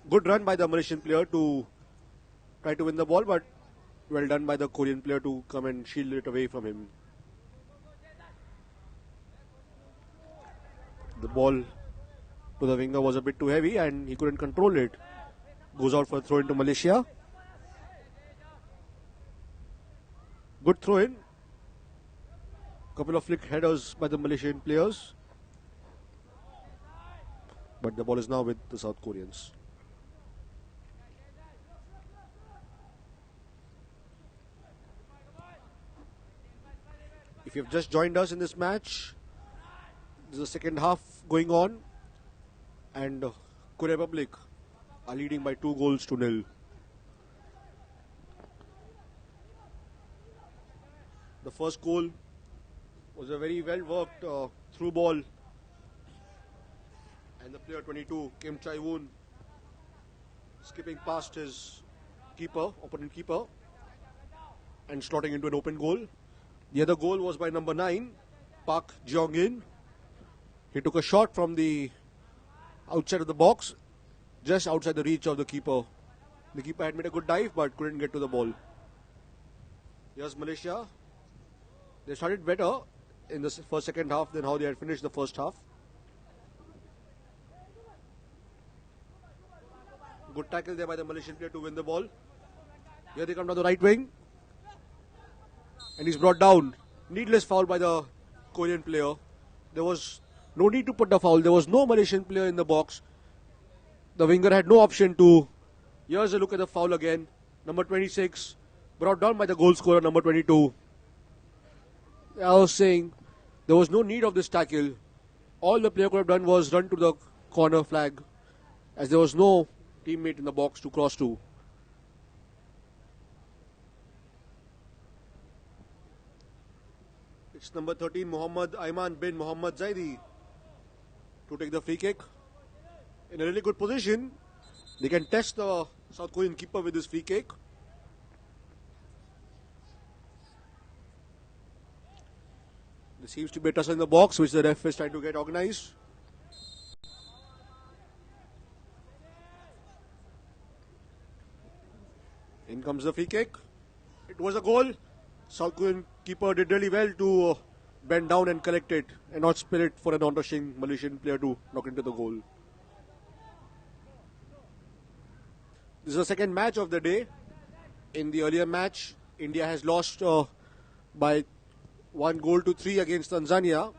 Good run by the Malaysian player to try to win the ball, but well done by the Korean player to come and shield it away from him. The ball to the winger was a bit too heavy and he couldn't control it. Goes out for a throw into Malaysia. Good throw in. Couple of flick headers by the Malaysian players. But the ball is now with the South Koreans. If you have just joined us in this match, this is the second half going on, and Korea Republic are leading by 2-0. The first goal was a very well worked through ball, and the player 22, Kim Chae-woon, skipping past his opponent keeper, and slotting into an open goal. The other goal was by number 9, Park Jeong-in. He took a shot from the outside of the box, just outside the reach of the keeper. The keeper had made a good dive but couldn't get to the ball. Here's Malaysia. They started better in the second half than how they had finished the first half. Good tackle there by the Malaysian player to win the ball. Here they come down the right wing. And he's brought down. Needless foul by the Korean player. There was no need to put the foul. There was no Malaysian player in the box. The winger had no option to. Here's a look at the foul again. Number 26. Brought down by the goal scorer, number 22. I was saying there was no need of this tackle. All the player could have done was run to the corner flag, as there was no teammate in the box to cross to. It's number 13, Muhammad Ayman bin Muhammad Zaidi, to take the free kick. In a really good position. They can test the South Korean keeper with this free kick. There seems to be a tussle in the box, which the ref is trying to get organized. In comes the free kick. It was a goal. South Korean keeper did really well to bend down and collect it and not spill it for a non-rushing Malaysian player to knock into the goal. This is the second match of the day. In the earlier match, India has lost by 1-3 against Tanzania.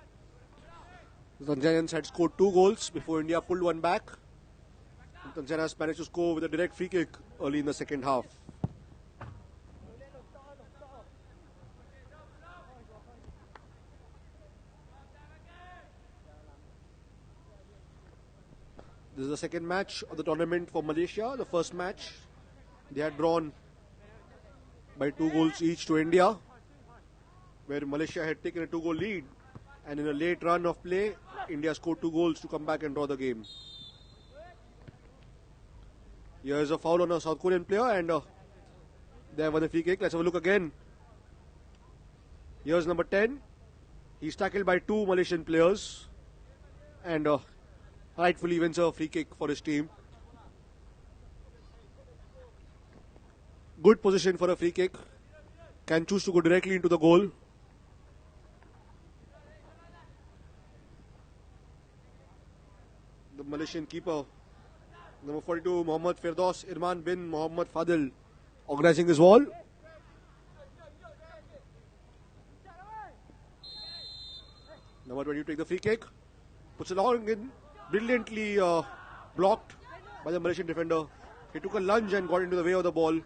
The Tanzanians had scored 2 goals before India pulled one back. Tanzania has managed to score with a direct free kick early in the second half. This is the second match of the tournament for Malaysia. The first match, they had drawn by 2 goals each to India, where Malaysia had taken a 2-goal lead. And in a late run of play, India scored 2 goals to come back and draw the game. Here is a foul on a South Korean player, and they have won a free kick. Let's have a look again. Here's number 10. He's tackled by 2 Malaysian players, and rightfully wins a free kick for his team. Good position for a free kick. Can choose to go directly into the goal. The Malaysian keeper, number 42, Muhammad Firdaus Irman bin Muhammad Fadil, organizing his wall. Number 20 take the free kick. Puts it long in. Brilliantly blocked by the Malaysian defender. He took a lunge and got into the way of the ball.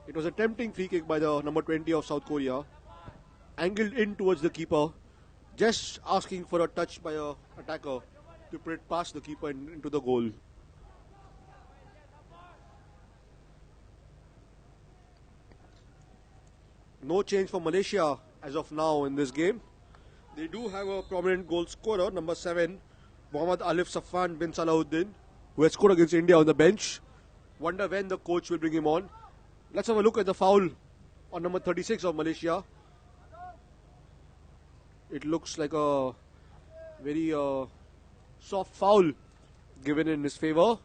It was a tempting free kick by the number 20 of South Korea. Angled in towards the keeper. Just asking for a touch by an attacker to put it past the keeper and into the goal. No change for Malaysia as of now in this game. They do have a prominent goal scorer, number 7, Muhammad Alif Safwan bin Salahuddin, who has scored against India on the bench. Wonder when the coach will bring him on. Let's have a look at the foul on number 36 of Malaysia. It looks like a very soft foul given in his favor.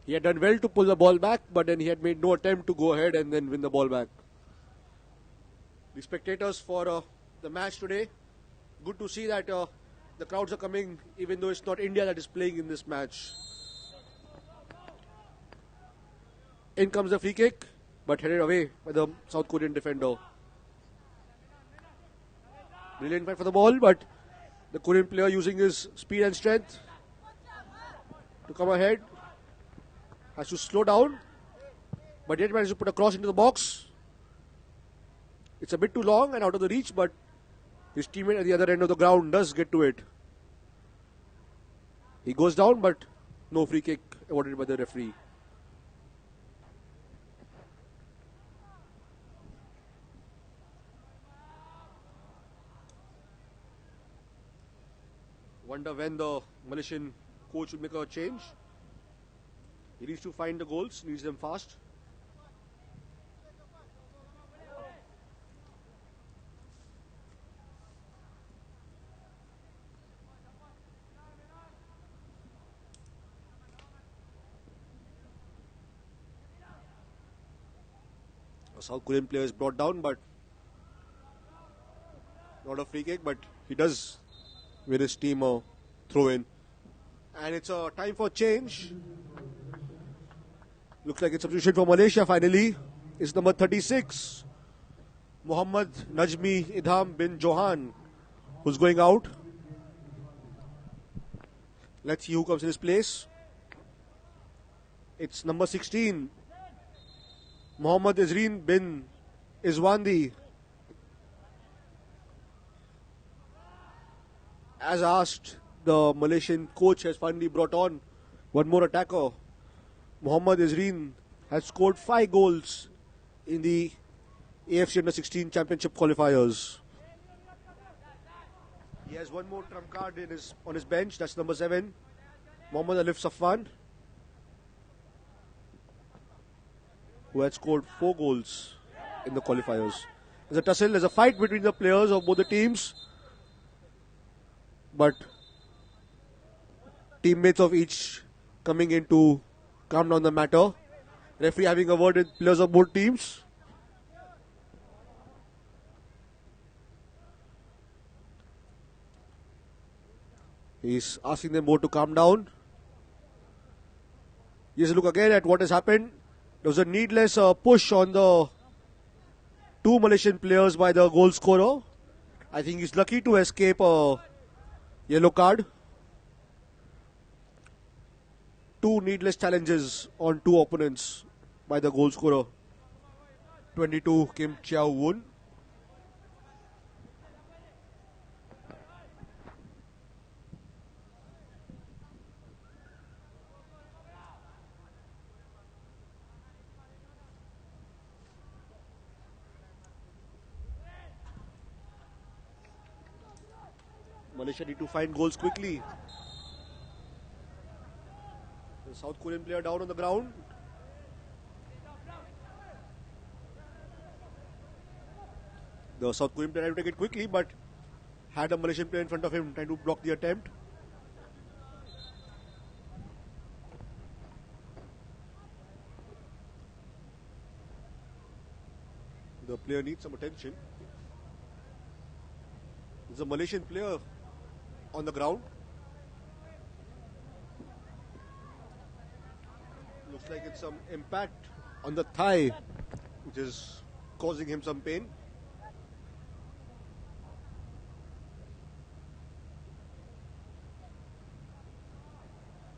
He had done well to pull the ball back, but then he had made no attempt to go ahead and then win the ball back. The spectators for the match today, good to see that the crowds are coming, even though it's not India that is playing in this match. In comes the free kick, but headed away by the South Korean defender. Brilliant fight for the ball, but the Korean player using his speed and strength to come ahead has to slow down, but yet managed to put a cross into the box. It's a bit too long and out of the reach, but his teammate at the other end of the ground does get to it. He goes down, but no free kick awarded by the referee. Wonder when the Malaysian coach will make a change. He needs to find the goals, needs them fast. A South Korean player is brought down, but not a free kick, but he does with his team a throw in. And it's a time for change. Looks like it's substitution for Malaysia finally. It's number 36. Muhammad Najmi Idham bin Johan, who's going out. Let's see who comes in his place. It's number 16. Muhammad Izreen bin Izwandi. As asked, the Malaysian coach has finally brought on one more attacker. Muhammad Izreen has scored 5 goals in the AFC Under-16 Championship qualifiers. He has one more trump card on his bench. That's number 7, Muhammad AIFF Safwan, who had scored 4 goals in the qualifiers. There's a tussle, there's a fight between the players of both the teams, but teammates of each coming in to calm down the matter. Referee having a word with players of both teams. He's asking them both to calm down. Here's a look again at what has happened. There was a needless push on the 2 Malaysian players by the goal scorer. I think he's lucky to escape a yellow card. 2 needless challenges on 2 opponents by the goal scorer. 22 Kim Chiao Woon. Malaysia need to find goals quickly. The South Korean player down on the ground. The South Korean player tried to take it quickly, but had a Malaysian player in front of him trying to block the attempt. The player needs some attention. There's a Malaysian player on the ground. Looks like it's some impact on the thigh, which is causing him some pain.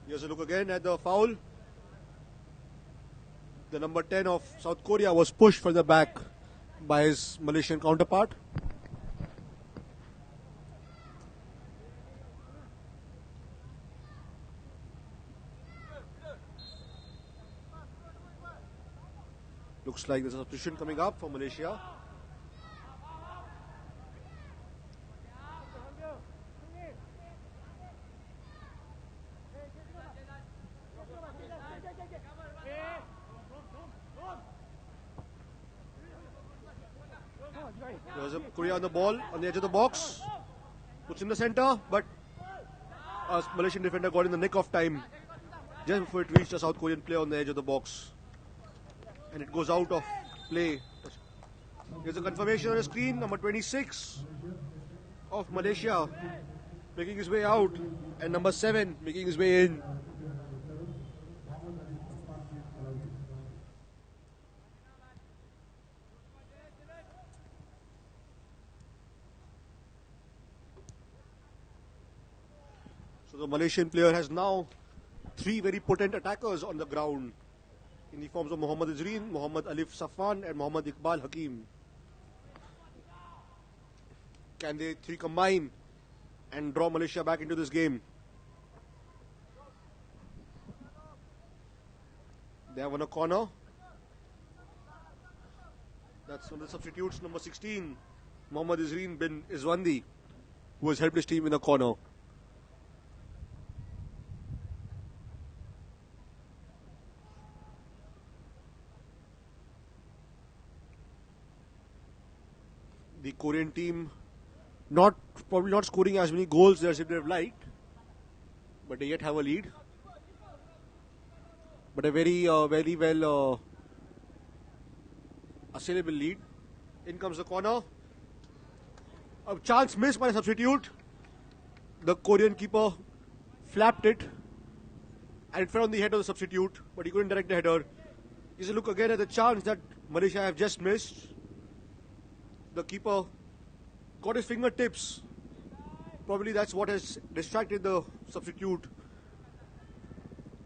Here's a look again at the foul. The number 10 of South Korea was pushed from the back by his Malaysian counterpart. Looks like there's a substitution coming up for Malaysia. There's a Korea on the ball on the edge of the box. Puts in the center, but a Malaysian defender got in the nick of time just before it reached a South Korean player on the edge of the box. And it goes out of play. There's a confirmation on the screen. Number 26 of Malaysia making his way out, and number 7 making his way in. So the Malaysian player has now 3 very potent attackers on the ground, in the forms of Muhammad Izreen, Muhammad AIFF Safwan, and Muhammad Iqbal Hakim. Can they 3 combine and draw Malaysia back into this game? They have won a corner. That's one of the substitutes, number 16, Muhammad Izreen bin Izwandi, who has helped his team in a corner. The Korean team probably not scoring as many goals as they have liked, but they yet have a lead. But a very well assailable lead. In comes the corner. A chance missed by a substitute. The Korean keeper flapped it And it fell on the head of the substitute, but he couldn't direct the header. Here's a look again at the chance that Malaysia have just missed. The keeper got his fingertips. Probably that's what has distracted the substitute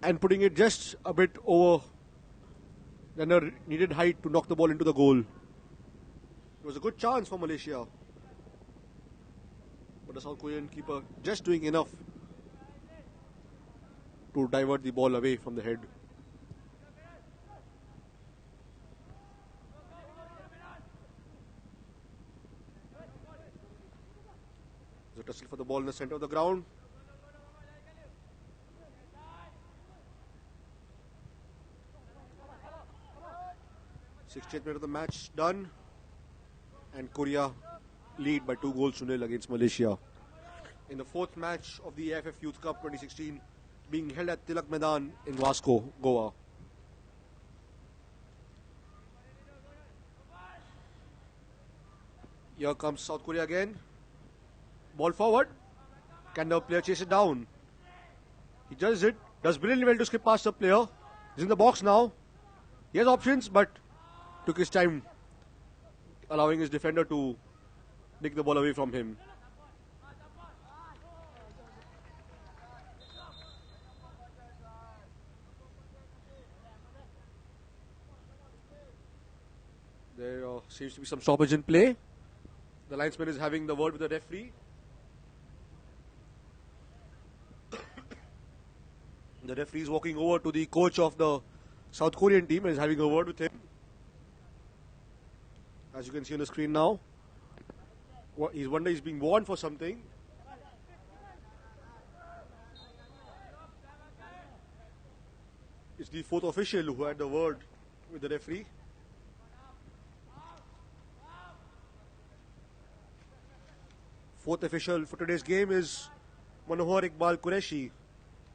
and putting it just a bit over than the needed height to knock the ball into the goal. It was a good chance for Malaysia, but the South Korean keeper just doing enough to divert the ball away from the head. There's a tussle for the ball in the center of the ground. Sixtieth minute of the match done, and Korea lead by 2-0 against Malaysia in the fourth match of the AIFF Youth Cup 2016 being held at Tilak Maidan in Vasco, Goa. Here comes South Korea again. Ball forward. Can the player chase it down? He does it. Does brilliantly well to skip past the player. He's in the box now. He has options, but took his time, allowing his defender to nick the ball away from him. There seems to be some stoppage in play. The linesman is having the word with the referee. The referee is walking over to the coach of the South Korean team and is having a word with him. As you can see on the screen now, he's wondering he's being warned for something. It's the fourth official who had the word with the referee. Fourth official for today's game is Manohar Iqbal Qureshi,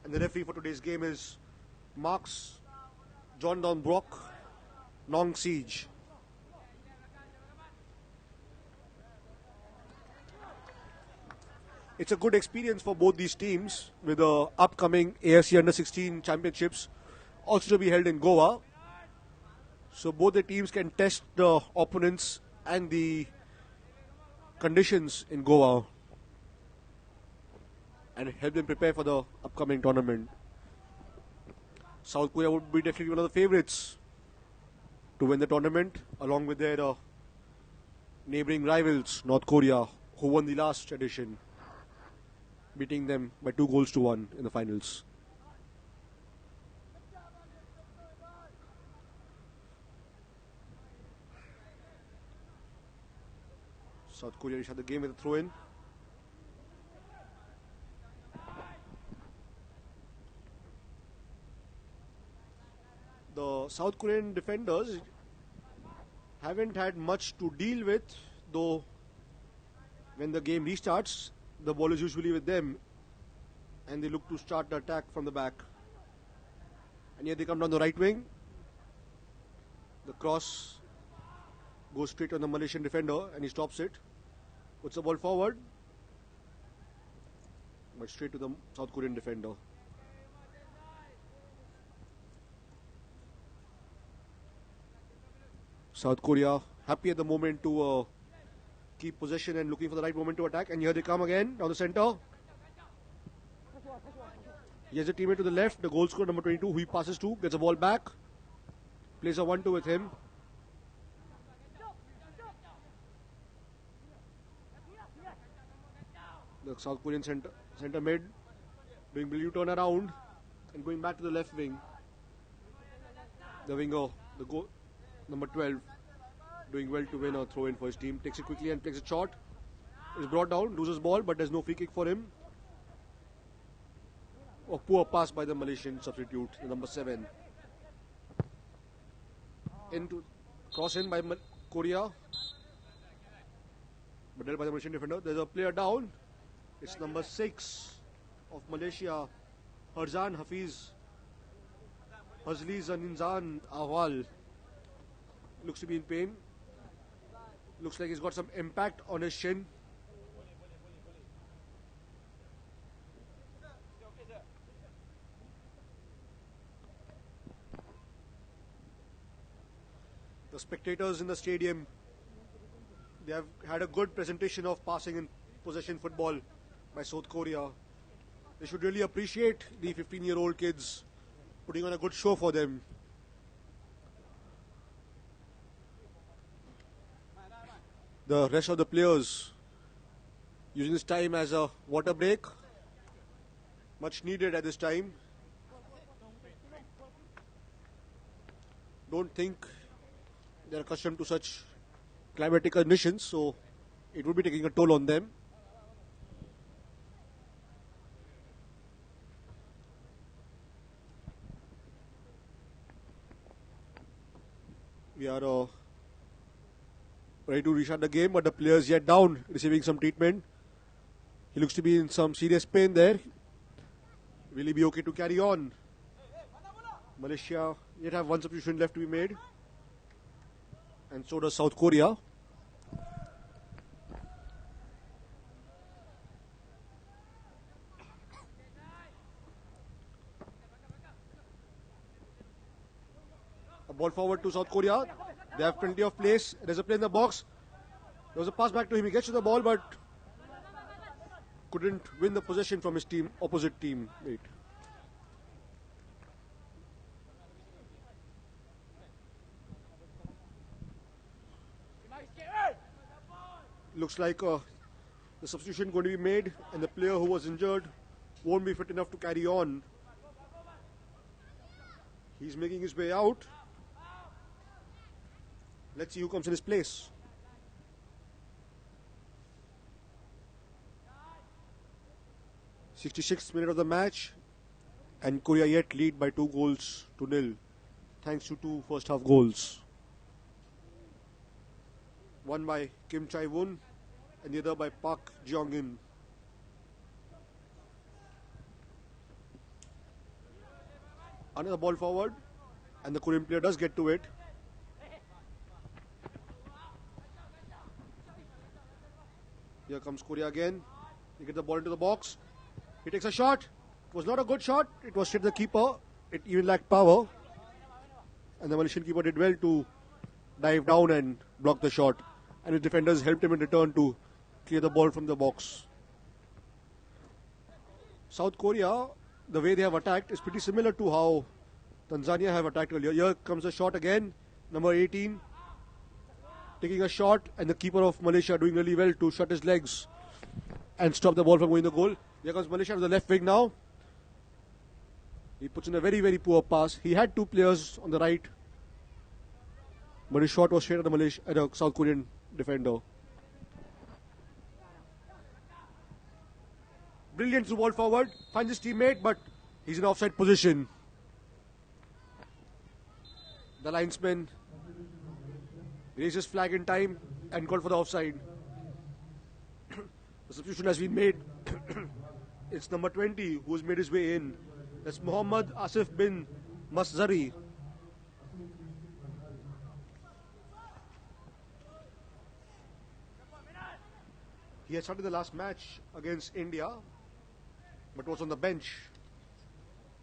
and the referee for today's game is Marks John Don Brock Nong Siege. It's a good experience for both these teams with the upcoming AFC Under-16 Championships also to be held in Goa. So both the teams can test the opponents and the conditions in Goa and help them prepare for the upcoming tournament. South Korea would be definitely one of the favorites to win the tournament, along with their neighboring rivals, North Korea, who won the last edition, beating them by 2-1 in the finals. South Korea restart the game with a throw-in. The South Korean defenders haven't had much to deal with, though when the game restarts, the ball is usually with them and they look to start the attack from the back. And here they come down the right wing. The cross goes straight on the Malaysian defender and he stops it. Puts the ball forward, but straight to the South Korean defender. South Korea happy at the moment to keep possession and looking for the right moment to attack. And here they come again down the center. Here's a teammate to the left, the goal scorer number 22, who he passes to, gets the ball back, plays a 1-2 with him. The South Korean center mid doing brilliant turn around and going back to the left wing. The winger, the goal number 12, doing well to win a throw in for his team. Takes it quickly and takes a shot. Is brought down, loses ball, but there's no free kick for him. A poor pass by the Malaysian substitute, the number 7. Into cross in by Korea, but dealt by the Malaysian defender. There's a player down. It's number 6 of Malaysia, Harzan Hafiz Hazli Zaninzan Awal. Looks to be in pain. Looks like he's got some impact on his shin. The spectators in the stadium, they have had a good presentation of passing and possession football by South Korea. They should really appreciate the 15-year-old kids putting on a good show for them. The rest of the players using this time as a water break, much needed at this time. Don't think they're accustomed to such climatic conditions, so it would be taking a toll on them. We are ready to restart the game, but the player's yet down, receiving some treatment. He looks to be in some serious pain there. Will he be okay to carry on? Malaysia yet have one substitution left to be made, and so does South Korea. A ball forward to South Korea. They have plenty of place. There's a play in the box. There was a pass back to him. He gets to the ball, but couldn't win the possession from his opposite teammate. Looks like the substitution going to be made, and the player who was injured won't be fit enough to carry on. He's making his way out. Let's see who comes in his place. '66th minute of the match, and Korea yet lead by 2-0 thanks to two first half goals. One by Kim Chae-woon and the other by Park Jeong-in. Another ball forward, and the Korean player does get to it. Here comes Korea again. He gets the ball into the box. He takes a shot. It was not a good shot. It was straight to the keeper. It even lacked power. And the Malaysian keeper did well to dive down and block the shot. And his defenders helped him in return to clear the ball from the box. South Korea, the way they have attacked is pretty similar to how Tanzania have attacked earlier. Here comes the shot again. Number 18 taking a shot, and the keeper of Malaysia doing really well to shut his legs and stop the ball from going to the goal. Here comes Malaysia to the left wing now. He puts in a very, very poor pass. He had two players on the right, but his shot was straight at the South Korean defender. Brilliant through ball forward. Finds his teammate, but he's in offside position. The linesman raises flag in time and called for the offside. The substitution has been made. It's number 20 who's made his way in. That's Muhammad Asif bin Maszari. He had started the last match against India, but was on the bench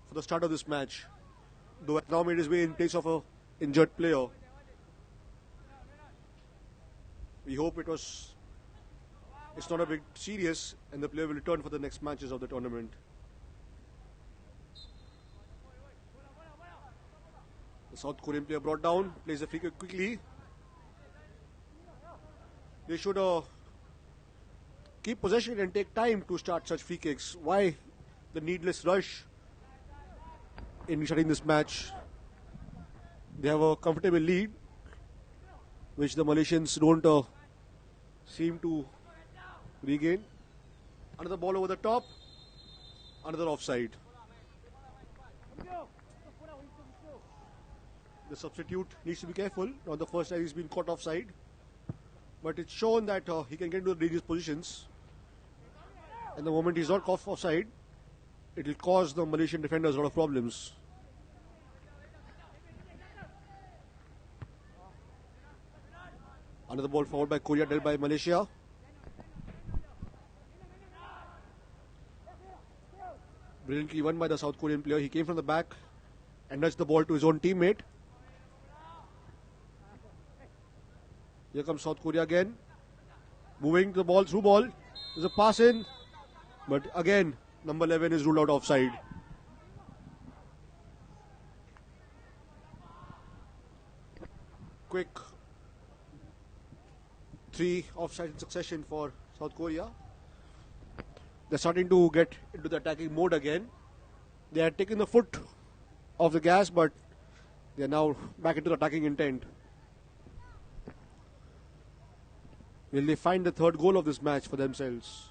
for the start of this match, though has now made his way in place of an injured player. We hope it's not a bit serious, and the player will return for the next matches of the tournament. The South Korean player brought down, plays the free kick quickly. They should keep possession and take time to start such free kicks. Why the needless rush in starting this match? They have a comfortable lead, which the Malaysians don't seem to regain. Another ball over the top, another offside. The substitute needs to be careful. Not the first time he's been caught offside, but it's shown that he can get into the dangerous positions. And the moment he's not caught offside, it will cause the Malaysian defenders a lot of problems. Another ball forward by Korea, dealt by Malaysia. Brilliantly won by the South Korean player. He came from the back and nudged the ball to his own teammate. Here comes South Korea again. Moving to the ball, through ball. There's a pass in. But again, number 11 is ruled out offside. Quick 3 offside in succession for South Korea. They're starting to get into the attacking mode again. They had taken the foot off the gas, but they're now back into the attacking intent. Will they find the third goal of this match for themselves?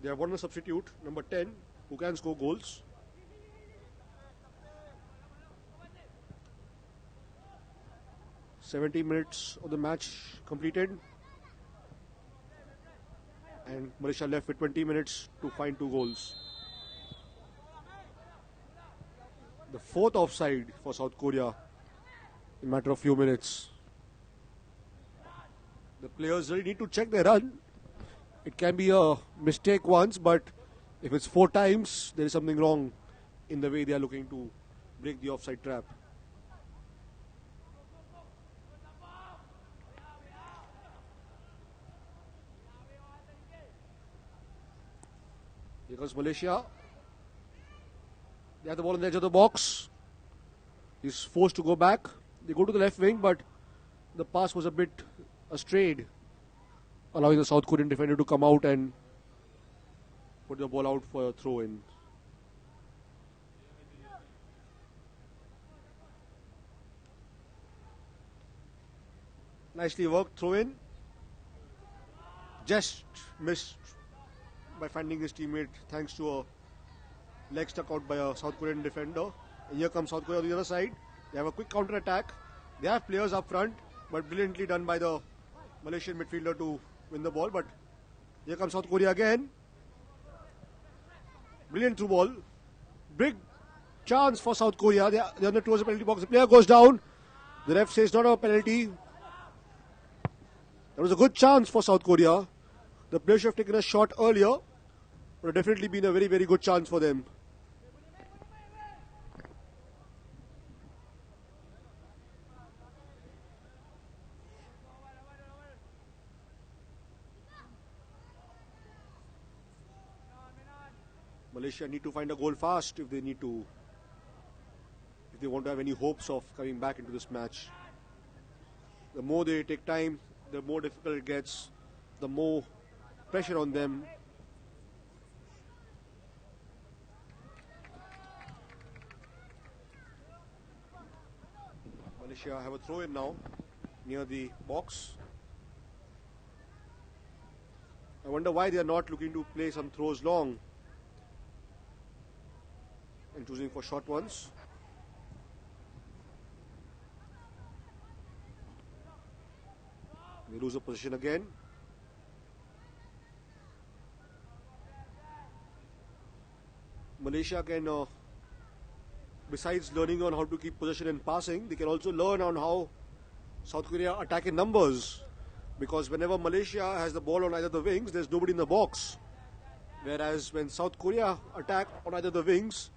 They have one substitute, number 10, who can score goals. "70 minutes of the match completed, and Malaysia left with 20 minutes to find 2 goals. The 4th offside for South Korea in a matter of few minutes. The players really need to check their run. It can be a mistake once, but if it's 4 times, there is something wrong in the way they are looking to break the offside trap. Here comes Malaysia. They have the ball on the edge of the box. He's forced to go back. They go to the left wing, but the pass was a bit astrayed, allowing the South Korean defender to come out and put the ball out for a throw in. Nicely worked throw in. Just missed by finding his teammate thanks to a leg stuck out by a South Korean defender. And here comes South Korea on the other side. They have a quick counter attack. They have players up front, but brilliantly done by the Malaysian midfielder to win the ball. But here comes South Korea again. Brilliant through ball. Big chance for South Korea. They're on the towards the penalty box. The player goes down. The ref says not a penalty. That was a good chance for South Korea. The player should have taken a shot earlier, but it definitely been a very, very good chance for them. Malaysia need to find a goal fast if they want to have any hopes of coming back into this match. The more they take time, the more difficult it gets, the more pressure on them. Malaysia have a throw in now near the box. I wonder why they are not looking to play some throws long and choosing for short ones. They lose the position again. Malaysia can, besides learning on how to keep possession and passing, they can also learn on how South Korea attack in numbers. Because whenever Malaysia has the ball on either the wings, there's nobody in the box. Whereas when South Korea attack on either the wings,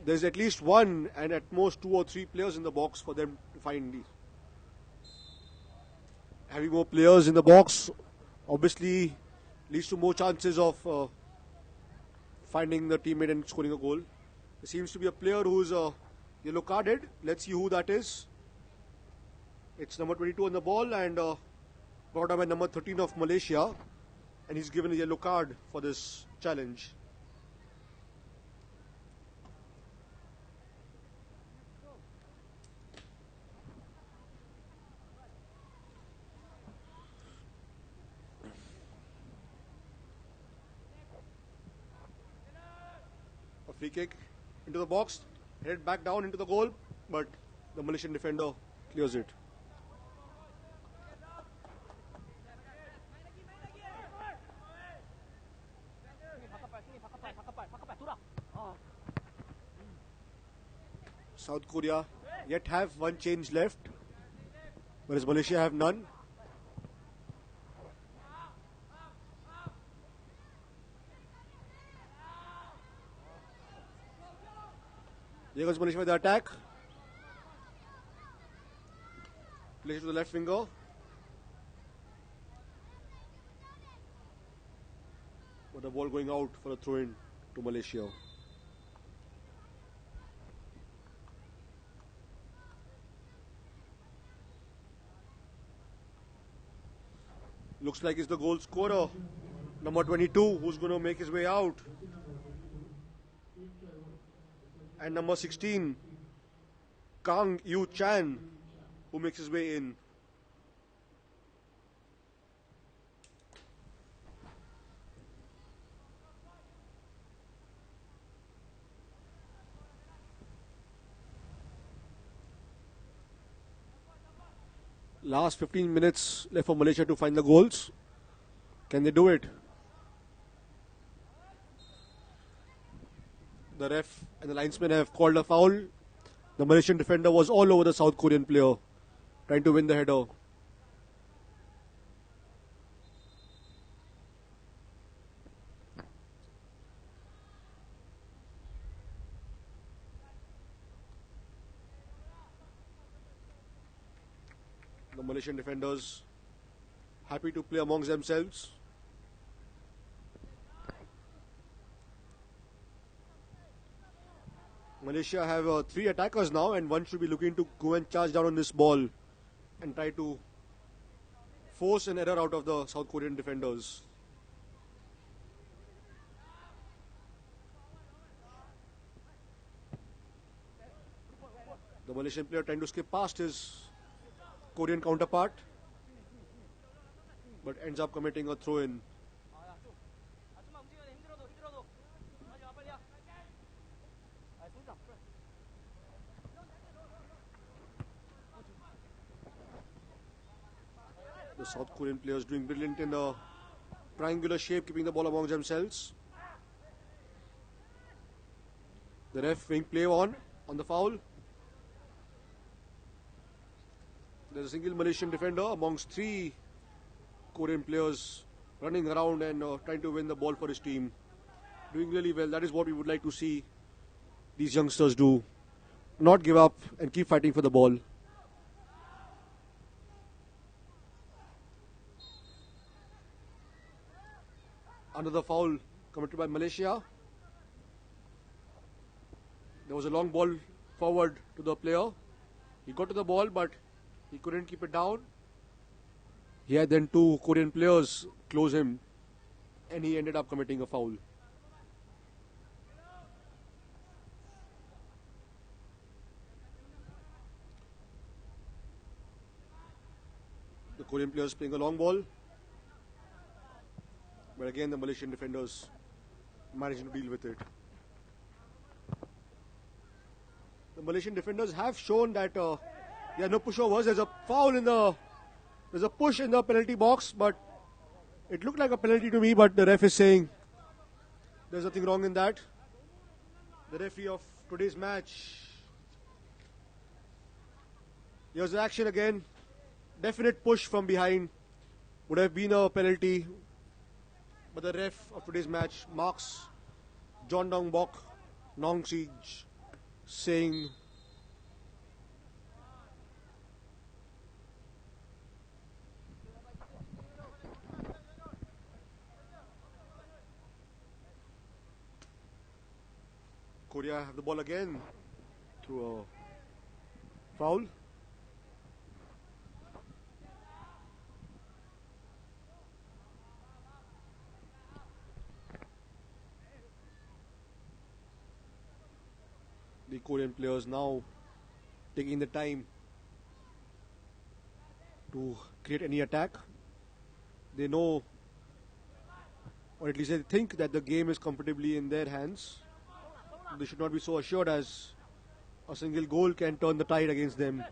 there's at least one and at most 2 or 3 players in the box for them to find these. Having more players in the box obviously leads to more chances of finding the teammate and scoring a goal. There seems to be a player who's yellow carded. Let's see who that is. It's number 22 on the ball and brought up by number 13 of Malaysia, and he's given a yellow card for this challenge. A free kick into the box, headed back down into the goal, but the Malaysian defender clears it. South Korea yet have one change left, whereas Malaysia have none. Here goes Malaysia with the attack. Plays to the left finger. But the ball going out for a throw-in to Malaysia. Looks like it's the goal scorer, number 22, who's going to make his way out. And number 16, Kang Yu Chan, who makes his way in. Last 15 minutes left for Malaysia to find the goals. Can they do it? The ref and the linesman have called a foul. The Malaysian defender was all over the South Korean player, trying to win the header. The Malaysian defenders happy to play amongst themselves. Malaysia have 3 attackers now, and one should be looking to go and charge down on this ball and try to force an error out of the South Korean defenders. The Malaysian player trying to skip past his Korean counterpart, but ends up committing a throw-in. The South Korean players doing brilliant in a triangular shape, keeping the ball amongst themselves. The ref being play on the foul. There's a single Malaysian defender amongst 3 Korean players running around and trying to win the ball for his team. Doing really well. That is what we would like to see these youngsters do. Not give up and keep fighting for the ball. Another foul committed by Malaysia. There was a long ball forward to the player. He got to the ball, but he couldn't keep it down. He had then 2 Korean players close him, and he ended up committing a foul. The Korean players playing a long ball, but again the Malaysian defenders managing to deal with it. The Malaysian defenders have shown that there are no pushovers. There's a foul there's a push in the penalty box, but it looked like a penalty to me, but the ref is saying there's nothing wrong in that. The referee of today's match. Here's the action again. Definite push from behind. Would have been a penalty. But the ref of today's match, marks John Dong Bok Nong Siege, saying Korea have the ball again through a foul. The Korean players now taking the time to create any attack. They know, or at least they think, that the game is comfortably in their hands. They should not be so assured, as a single goal can turn the tide against them.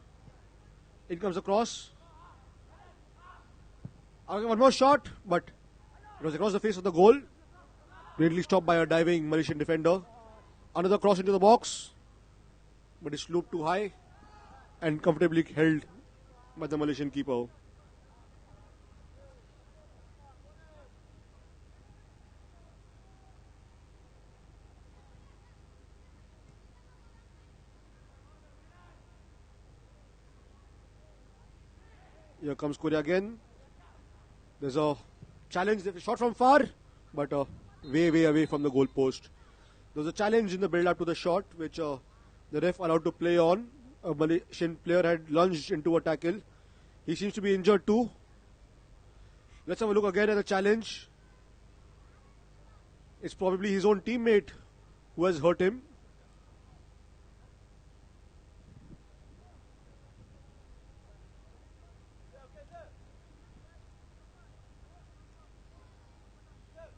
In comes the cross. One more shot, but it was across the face of the goal. Brilliantly stopped by a diving Malaysian defender. Another cross into the box, but it's looped too high and comfortably held by the Malaysian keeper. Here comes Korea again. There's a challenge. They shot from far, but way, way away from the goal post. There was a challenge in the build-up to the shot, which the ref allowed to play on. A Malaysian player had lunged into a tackle. He seems to be injured too. Let's have a look again at the challenge. It's probably his own teammate who has hurt him.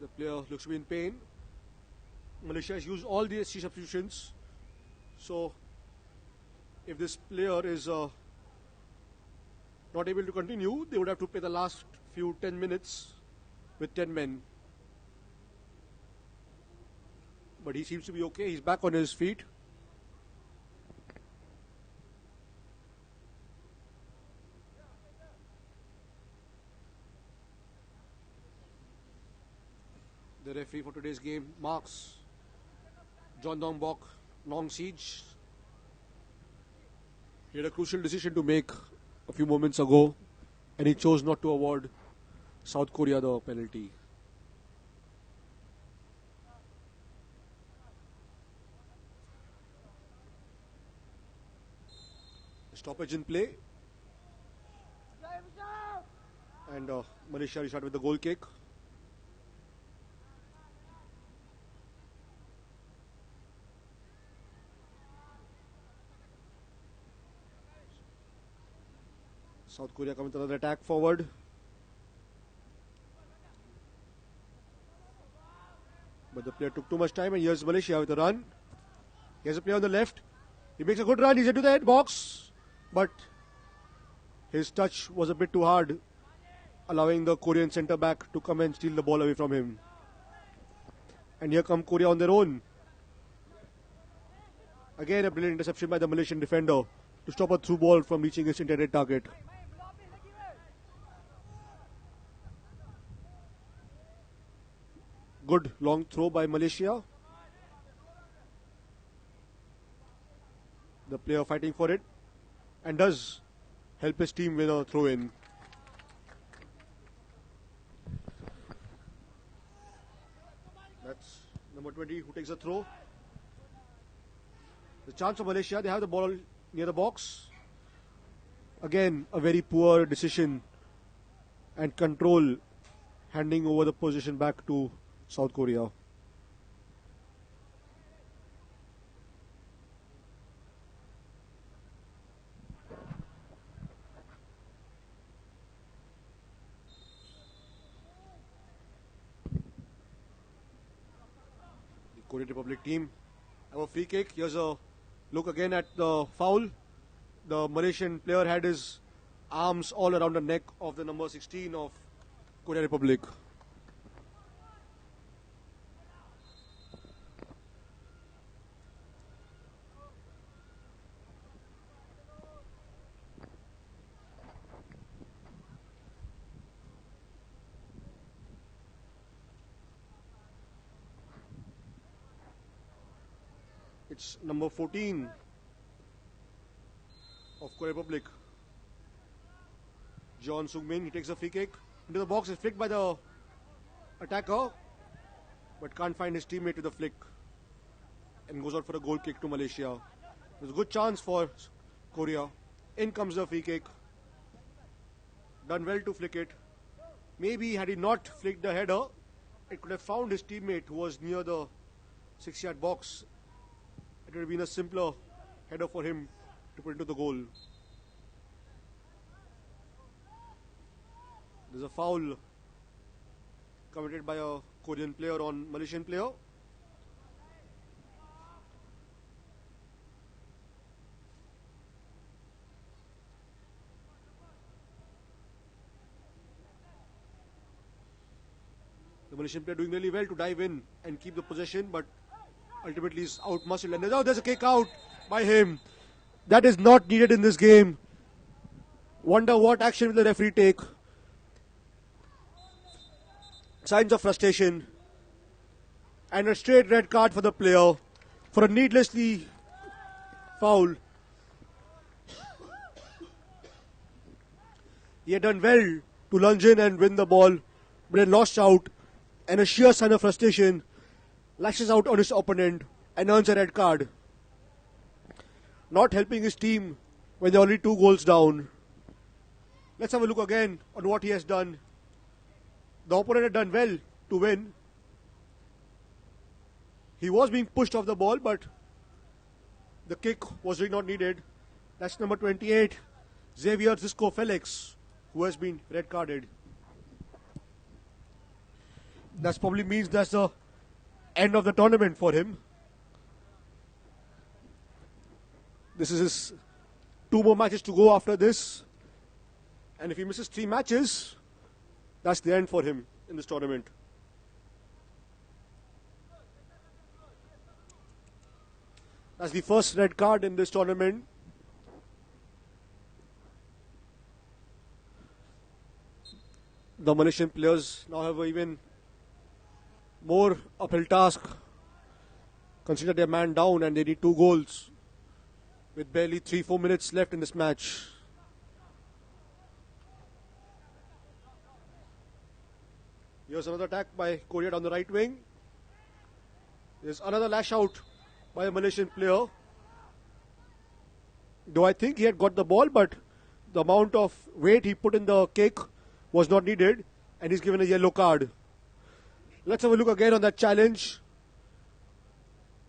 The player looks to be in pain. Malaysia has used all the SC substitutions. So, if this player is not able to continue, they would have to play the last few 10 minutes with 10 men. But he seems to be okay. He's back on his feet. The referee for today's game marks John Dong Bok long siege. He had a crucial decision to make a few moments ago, and he chose not to award South Korea the penalty. Stoppage in play. And Malaysia restart with the goal kick. South Korea coming with another attack forward. But the player took too much time, and here's Malaysia with a run. Here's a player on the left. He makes a good run. He's into the head box. But his touch was a bit too hard, allowing the Korean centre back to come and steal the ball away from him. And here come Korea on their own. Again, a brilliant interception by the Malaysian defender to stop a through ball from reaching its intended target. Good long throw by Malaysia. The player fighting for it and does help his team win a throw in. That's number 20 who takes a throw. The chance for Malaysia, they have the ball near the box. Again, a very poor decision and control, handing over the position back to South Korea. The Korean Republic team have a free kick. Here's a look again at the foul. The Malaysian player had his arms all around the neck of the number 16 of Korean Republic. It's number 14 of Korean Republic. John Sung-min, he takes a free kick into the box. It's flicked by the attacker, but can't find his teammate with the flick and goes out for a goal kick to Malaysia. There's a good chance for Korea. In comes the free kick. Done well to flick it. Maybe had he not flicked the header, it could have found his teammate who was near the 6-yard box. It would have been a simpler header for him to put into the goal. There's a foul committed by a Korean player on Malaysian player. The Malaysian player doing really well to dive in and keep the possession, but ultimately is out-muscled. And there's a kick out by him. That is not needed in this game. Wonder what action will the referee take. Signs of frustration. And a straight red card for the player for a needlessly foul. He had done well to lunge in and win the ball, but then lost out, and a sheer sign of frustration, lashes out on his opponent and earns a red card. Not helping his team when they're only 2 goals down. Let's have a look again on what he has done. The opponent had done well to win. He was being pushed off the ball, but the kick was really not needed. That's number 28, Xavier Zisco Felix, who has been red carded. That probably means that's the end of the tournament for him. This is his 2 more matches to go after this. And if he misses 3 matches, that's the end for him in this tournament. That's the first red card in this tournament. The Malaysian players now have an even more uphill task. Consider they're man down and they need 2 goals with barely 3-4 minutes left in this match. Here's another attack by Korea down the right wing. There's another lash out by a Malaysian player. Though I think he had got the ball, but the amount of weight he put in the kick was not needed, and he's given a yellow card. Let's have a look again on that challenge.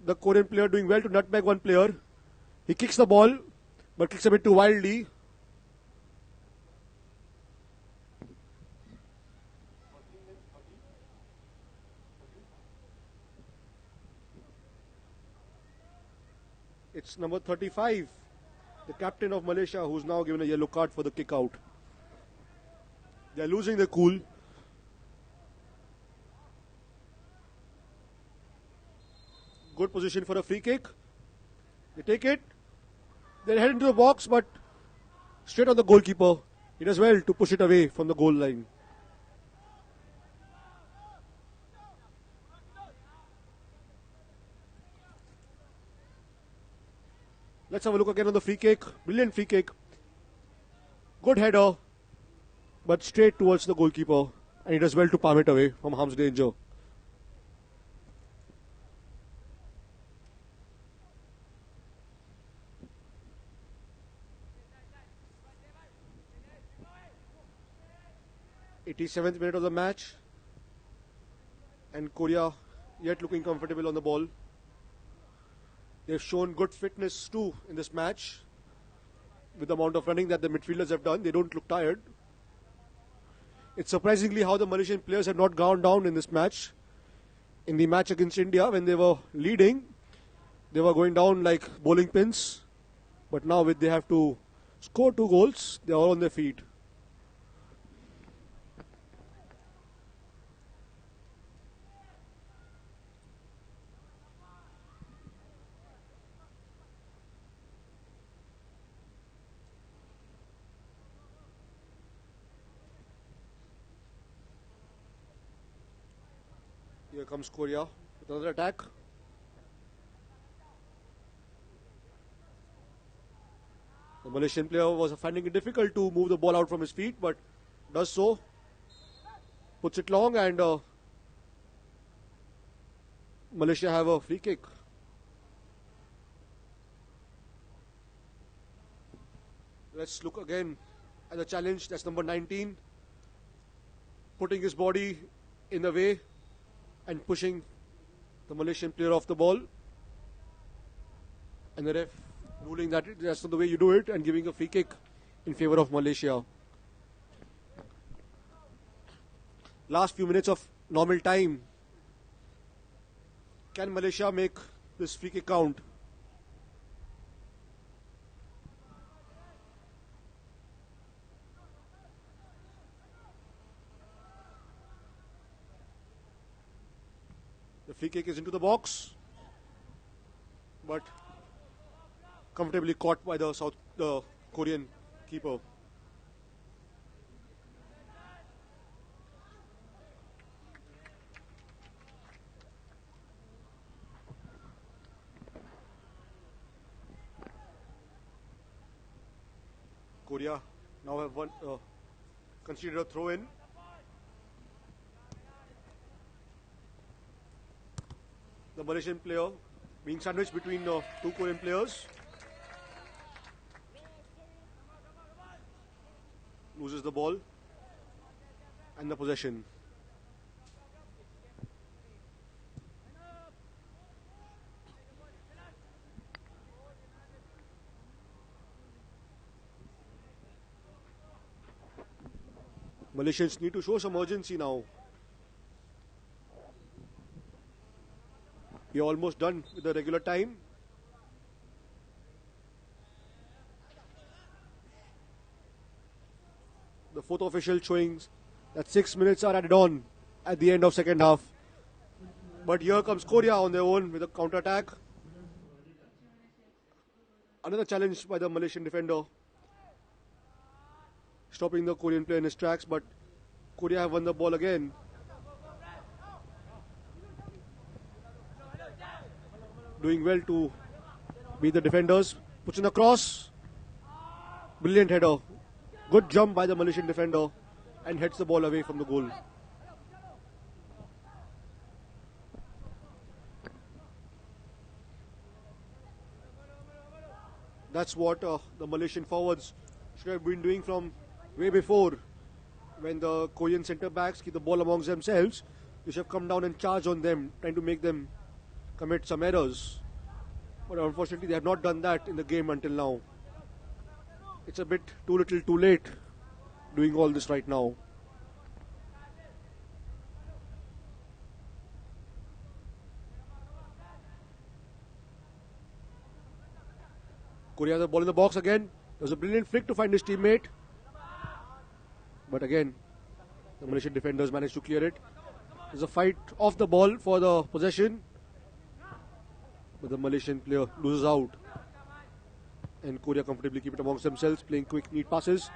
The Korean player doing well to nutmeg one player. He kicks the ball, but kicks a bit too wildly. It's number 35, the captain of Malaysia, who's now given a yellow card for the kick out. They're losing their cool. Good position for a free kick. They take it. They head into the box, but straight on the goalkeeper. He does well to push it away from the goal line. Let's have a look again on the free kick. Brilliant free kick. Good header, but straight towards the goalkeeper. And he does well to palm it away from harm's danger. '87th minute of the match. And Korea yet looking comfortable on the ball. They've shown good fitness too in this match. With the amount of running that the midfielders have done, they don't look tired. It's surprisingly how the Malaysian players have not gone down in this match. In the match against India, when they were leading, they were going down like bowling pins. But now when they have to score 2 goals, they are all on their feet. Here comes Korea with another attack. The Malaysian player was finding it difficult to move the ball out from his feet, but does so. Puts it long, and Malaysia have a free kick. Let's look again at the challenge. That's number 19. Putting his body in the way and pushing the Malaysian player off the ball. And the ref ruling that that's not the way you do it and giving a free kick in favor of Malaysia. Last few minutes of normal time. Can Malaysia make this free kick count? The free kick is into the box, but comfortably caught by the Korean keeper. Korea now have conceded a throw in. The Malaysian player being sandwiched between two Korean players. Loses the ball and the possession. Malaysians need to show some urgency now. We are almost done with the regular time. The fourth official showing that 6 minutes are added on at the end of second half. But here comes Korea on their own with a counter-attack. Another challenge by the Malaysian defender, stopping the Korean player in his tracks, but Korea have won the ball again. Doing well to beat the defenders. Puts in a cross. Brilliant header. Good jump by the Malaysian defender and heads the ball away from the goal. That's what the Malaysian forwards should have been doing from way before. When the Korean centre backs keep the ball amongst themselves, they should have come down and charged on them, trying to make them commit some errors. But unfortunately, they have not done that in the game until now. It's a bit too little too late doing all this right now. Korea has the ball in the box again. There was a brilliant flick to find his teammate. But again, the Malaysian defenders managed to clear it. There's a fight off the ball for the possession. But the Malaysian player loses out. And Korea comfortably keep it amongst themselves, playing quick, neat passes.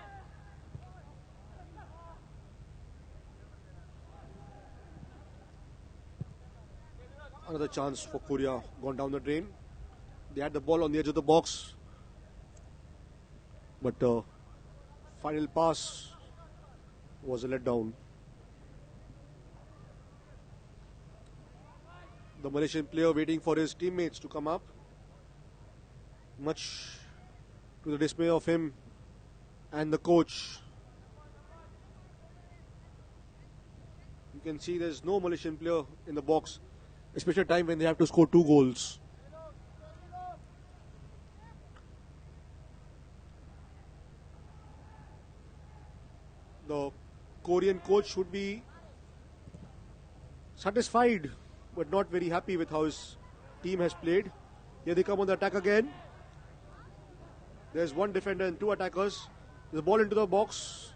Another chance for Korea gone down the drain. They had the ball on the edge of the box. But the final pass was a letdown. The Malaysian player waiting for his teammates to come up, much to the dismay of him and the coach. You can see there's no Malaysian player in the box, especially at a time when they have to score 2 goals. The Korean coach should be satisfied but not very happy with how his team has played. Here they come on the attack again. There's one defender and 2 attackers. The ball into the box.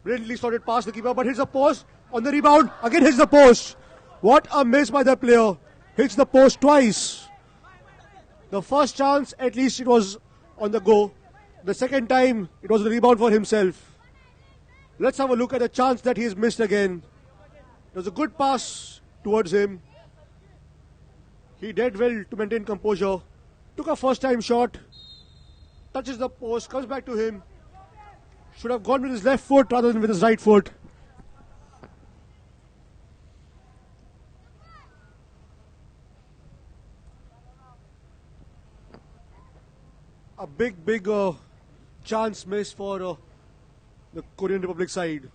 Brilliantly slotted past the keeper, but hits the post. On the rebound, again hits the post. What a miss by the player. Hits the post twice. The first chance, at least it was on the go. The second time, it was a rebound for himself. Let's have a look at the chance that he's missed again. It was a good pass towards him. He did well to maintain composure. Took a first time shot. Touches the post, comes back to him. Should have gone with his left foot rather than with his right foot. A big chance miss for the Korean Republic side.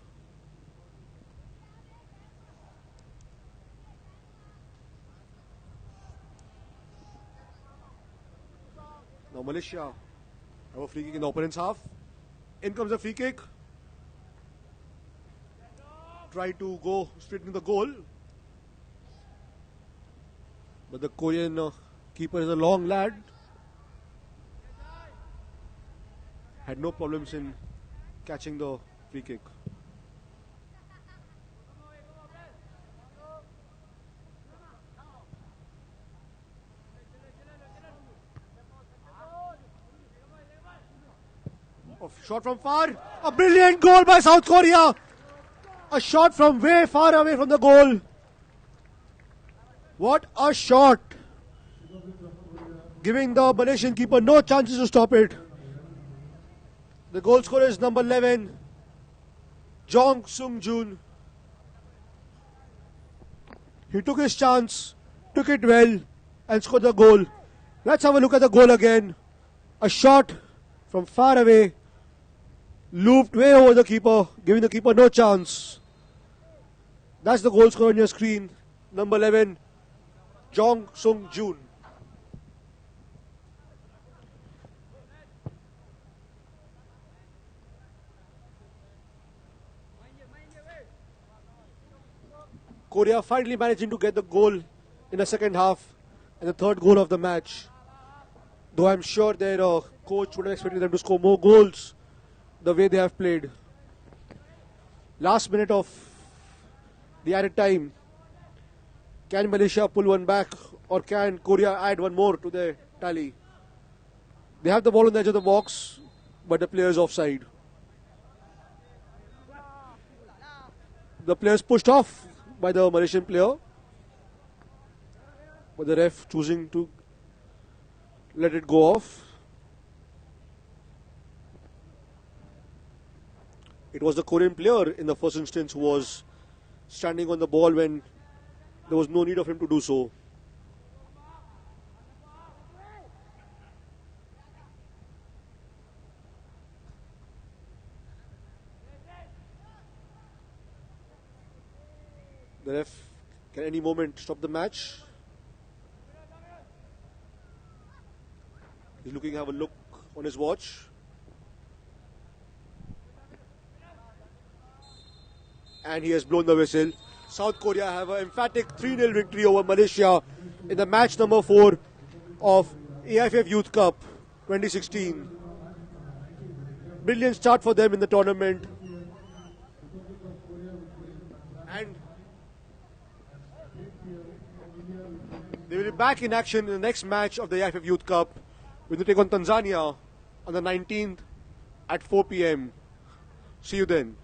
Now Malaysia have a free kick in the opponent's half. In comes a free kick. Try to go straight into the goal. But the Korean keeper is a long lad. Had no problems in catching the free kick. Shot from far. A brilliant goal by South Korea. A shot from way far away from the goal. What a shot. Giving the Malaysian keeper no chances to stop it. The goal scorer is number 11. Jong Sung-joon. He took his chance, took it well, and scored the goal. Let's have a look at the goal again. A shot from far away, looped way over the keeper, giving the keeper no chance. That's the goal scorer on your screen. Number 11, Jong Sung-joon. Korea finally managing to get the goal in the second half and the third goal of the match. Though I'm sure their coach would have expected them to score more goals the way they have played. Last minute of the added time. Can Malaysia pull one back or can Korea add one more to their tally? They have the ball on the edge of the box, but the player is offside. The player is pushed off by the Malaysian player, but the ref choosing to let it go off. It was the Korean player in the first instance who was standing on the ball when there was no need of him to do so. The ref can any moment stop the match. He's looking to have a look on his watch. And he has blown the whistle. South Korea have an emphatic 3-0 victory over Malaysia in the match number 4 of AIFF Youth Cup 2016. Brilliant start for them in the tournament. And they will be back in action in the next match of the AIFF Youth Cup when they take on Tanzania on the 19th at 4 p.m. See you then.